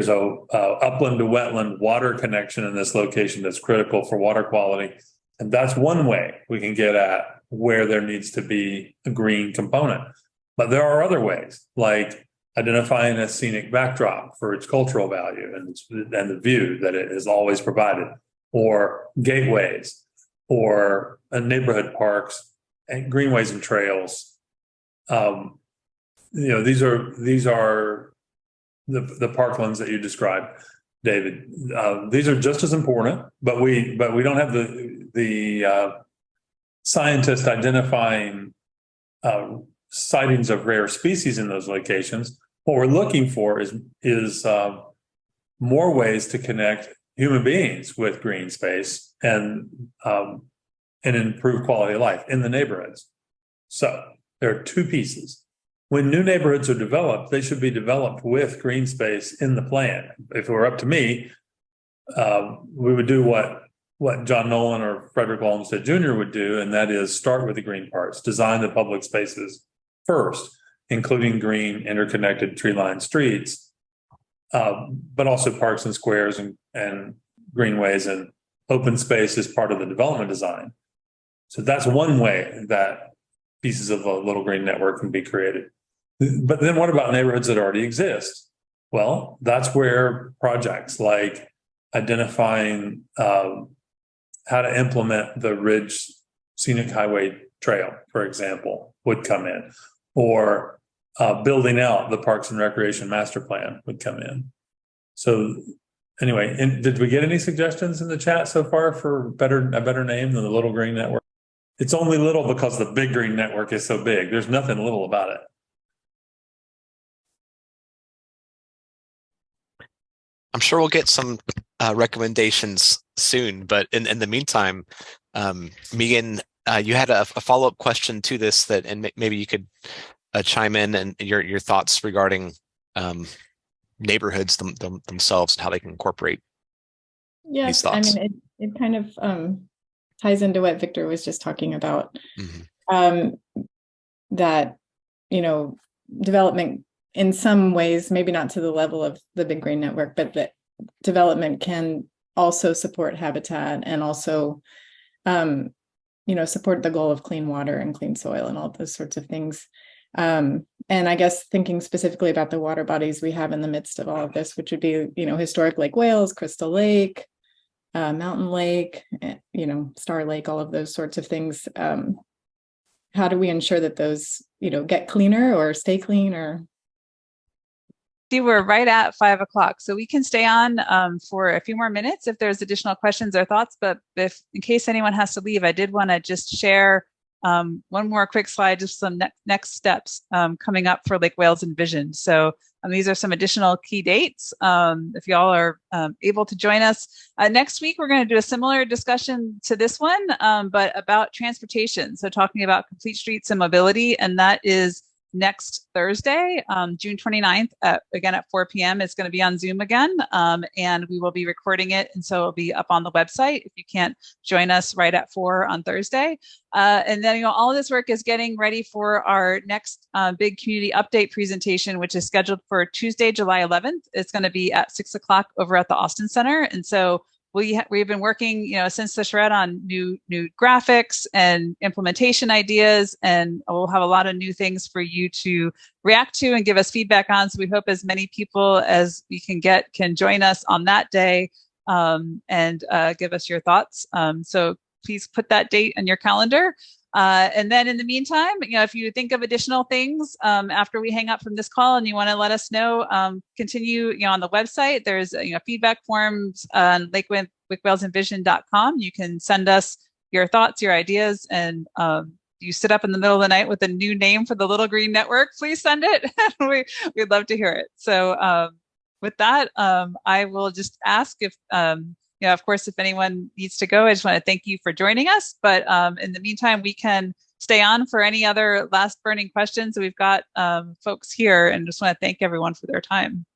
a upland to wetland water connection in this location that's critical for water quality. And that's one way we can get at where there needs to be a green component. But there are other ways, like identifying a scenic backdrop for its cultural value and the view that it is always provided, or gateways, or neighborhood parks and greenways and trails. These are the parklands that you described, David. These are just as important, but we don't have the scientists identifying sightings of rare species in those locations. What we're looking for is more ways to connect human beings with green space and improve quality of life in the neighborhoods. So there are two pieces. When new neighborhoods are developed, they should be developed with green space in the plan. If it were up to me, we would do what John Nolan or Frederick Olmsted Jr. would do, and that is start with the green parts, design the public spaces first, including green, interconnected, tree-lined streets, but also parks and squares and greenways and open space as part of the development design. So that's one way that pieces of a little green network can be created. But then what about neighborhoods that already exist? Well, that's where projects like identifying how to implement the Ridge Scenic Highway Trail, for example, would come in, or building out the Parks and Recreation Master Plan would come in. So anyway, did we get any suggestions in the chat so far for a better name than the Little Green Network? It's only little because the Big Green Network is so big. There's nothing little about it. I'm sure we'll get some recommendations soon, but in the meantime, Megan, you had a follow-up question to this and maybe you could chime in and your thoughts regarding neighborhoods themselves and how they can incorporate these thoughts. I mean, it kind of ties into what Victor was just talking about. Mm-hmm. That development in some ways, maybe not to the level of the Big Green Network, but that development can also support habitat and also support the goal of clean water and clean soil and all those sorts of things. And I guess thinking specifically about the water bodies we have in the midst of all of this, which would be, historic Lake Wales, Crystal Lake, Mountain Lake, Star Lake, all of those sorts of things. How do we ensure that those, get cleaner or stay clean or? See, we're right at 5 o'clock, so we can stay on for a few more minutes if there's additional questions or thoughts. But in case anyone has to leave, I did want to just share one more quick slide, just some next steps coming up for Lake Wales Envisioned. So these are some additional key dates. If y'all are able to join us next week, we're going to do a similar discussion to this one, but about transportation. So talking about complete streets and mobility, and that is next Thursday, June 29th, again at 4 p.m. It's going to be on Zoom again, and we will be recording it, and so it'll be up on the website if you can't join us right at 4 on Thursday. And then, all of this work is getting ready for our next big community update presentation, which is scheduled for Tuesday, July 11th. It's going to be at 6 o'clock over at the Austin Center, and so we've been working, since the shred on new graphics and implementation ideas, and we'll have a lot of new things for you to react to and give us feedback on. So we hope as many people as we can get can join us on that day and give us your thoughts. So please put that date in your calendar. And then in the meantime, if you think of additional things after we hang up from this call and you want to let us know, continue, on the website. There's, feedback forms on LakeWalesEnvisioned.com. You can send us your thoughts, your ideas, and you sit up in the middle of the night with a new name for the Little Green Network, please send it. We'd love to hear it. So with that, I will just ask if of course, if anyone needs to go, I just want to thank you for joining us. But in the meantime, we can stay on for any other last burning questions. We've got folks here, and just want to thank everyone for their time.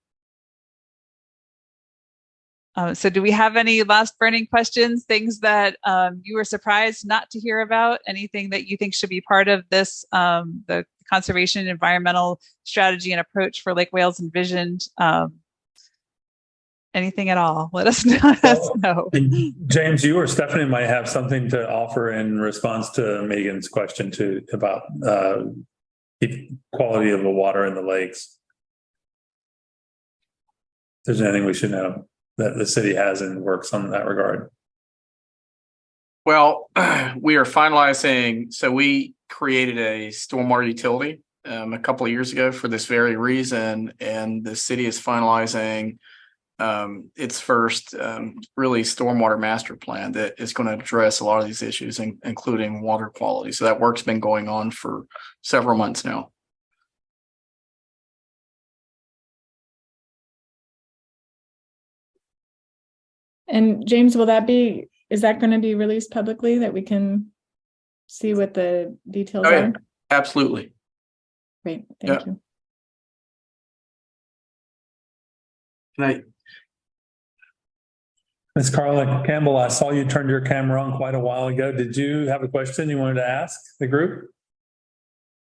So do we have any last burning questions, things that you were surprised not to hear about, anything that you think should be part of this, the conservation environmental strategy and approach for Lake Wales Envisioned? Anything at all, let us know. James, you or Stephanie might have something to offer in response to Megan's question too about the quality of the water in the lakes. If there's anything we should know that the city has and works on that regard. Well, we are finalizing. So we created a stormwater utility a couple of years ago for this very reason, and the city is finalizing its first really stormwater master plan that is going to address a lot of these issues, including water quality. So that work's been going on for several months now. And James, is that going to be released publicly that we can see what the details are? Absolutely. Great, thank you. Right. Ms. Carla Campbell, I saw you turned your camera on quite a while ago. Did you have a question you wanted to ask the group?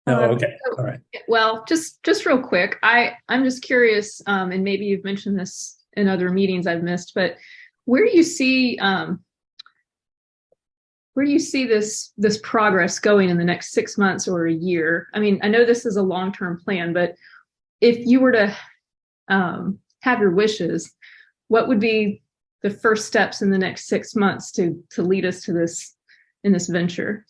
No, okay, all right. Well, just real quick, I'm just curious, and maybe you've mentioned this in other meetings I've missed, but where do you see this progress going in the next 6 months or a year? I mean, I know this is a long-term plan, but if you were to have your wishes, what would be the first steps in the next 6 months to lead us to this venture?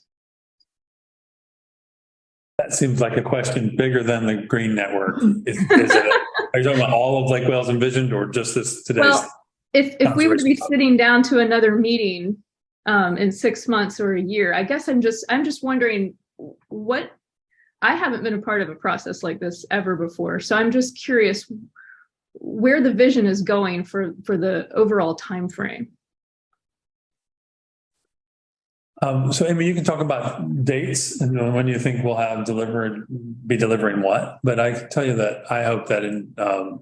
That seems like a question bigger than the Green Network. Are you talking about all of Lake Wales Envisioned or just this today's? Well, if we were to be sitting down to another meeting in 6 months or a year, I guess I'm just wondering what. I haven't been a part of a process like this ever before, so I'm just curious where the vision is going for the overall time frame. So Amy, you can talk about dates and when you think we'll have be delivering what, but I can tell you that I hope that in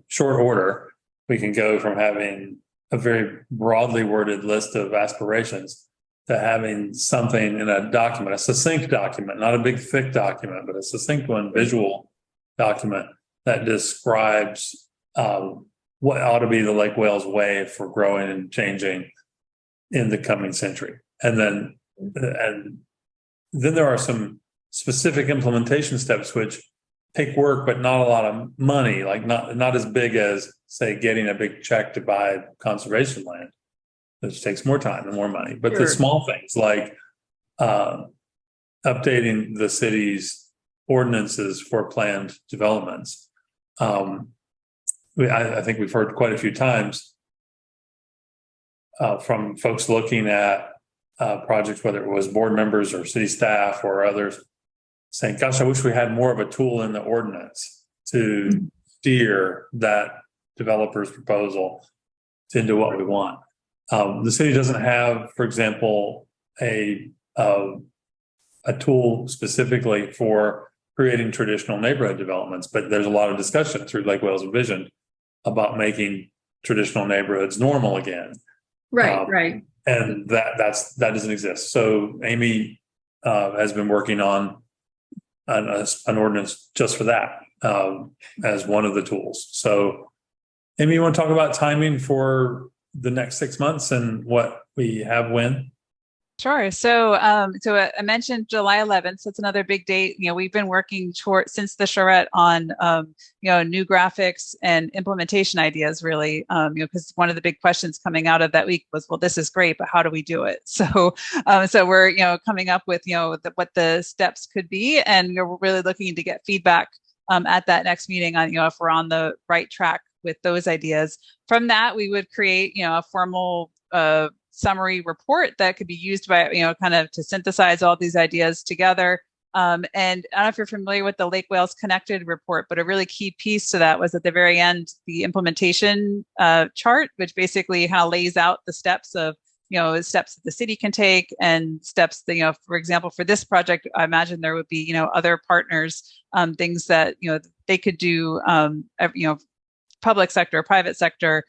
short order, we can go from having a very broadly worded list of aspirations to having something in a document, a succinct document, not a big thick document, but a succinct one, visual document that describes what ought to be the Lake Wales way for growing and changing in the coming century. And then there are some specific implementation steps, which take work, but not a lot of money, like not as big as, say, getting a big check to buy conservation land, which takes more time and more money. But the Sure. small things like updating the city's ordinances for planned developments. I think we've heard quite a few times from folks looking at projects, whether it was board members or city staff or others, saying, gosh, I wish we had more of a tool in the ordinance to steer that developer's proposal into what we want. The city doesn't have, for example, a tool specifically for creating traditional neighborhood developments, but there's a lot of discussion through Lake Wales Envisioned about making traditional neighborhoods normal again. Right, right. And that doesn't exist. So Amy has been working on an ordinance just for that as one of the tools. So Amy, you want to talk about timing for the next 6 months and what we have when? Sure. So, I mentioned July 11th. So it's another big date. We've been working toward since the charrette on, new graphics and implementation ideas. Really, because one of the big questions coming out of that week was, well, this is great, but how do we do it? So, we're coming up with what the steps could be, and we're really looking to get feedback at that next meeting on if we're on the right track with those ideas. From that, we would create a formal summary report that could be used by, kind of to synthesize all these ideas together. And I don't know if you're familiar with the Lake Wales Connected report, but a really key piece to that was at the very end, the implementation chart, which basically kind of lays out the steps of, steps that the city can take and steps that, for example, for this project, I imagine there would be, other partners, things that, they could do, public sector, private sector,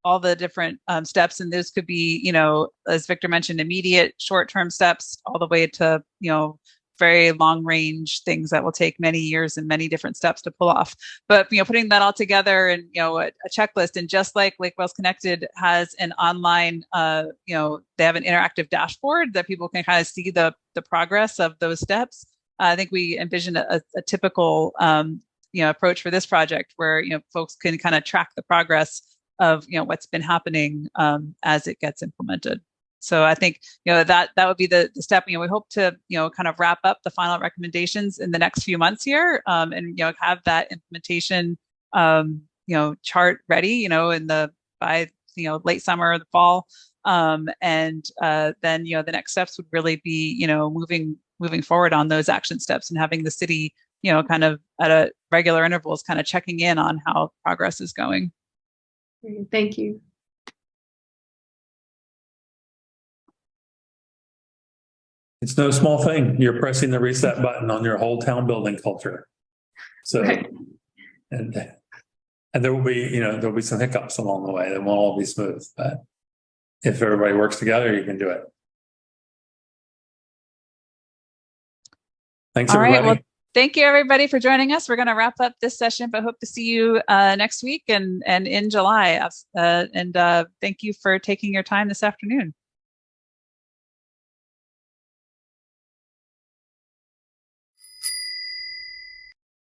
all the different steps. And those could be, as Victor mentioned, immediate short-term steps all the way to, very long range things that will take many years and many different steps to pull off. But, putting that all together and, a checklist, and just like Lake Wales Connected has an online, they have an interactive dashboard that people can kind of see the progress of those steps. I think we envision a typical, approach for this project where, folks can kind of track the progress of what's been happening as it gets implemented. So I think that would be the step. We hope to kind of wrap up the final recommendations in the next few months here, and have that implementation chart ready by late summer or the fall, and then the next steps would really be moving forward on those action steps and having the city kind of at a regular intervals kind of checking in on how progress is going. Thank you. It's no small thing. You're pressing the reset button on your whole town building culture. So, right. and there will be some hiccups along the way. They won't all be smooth, but if everybody works together, you can do it. Thanks, everybody. All right. Well, thank you, everybody, for joining us. We're going to wrap up this session, but hope to see you next week and in July. And thank you for taking your time this afternoon.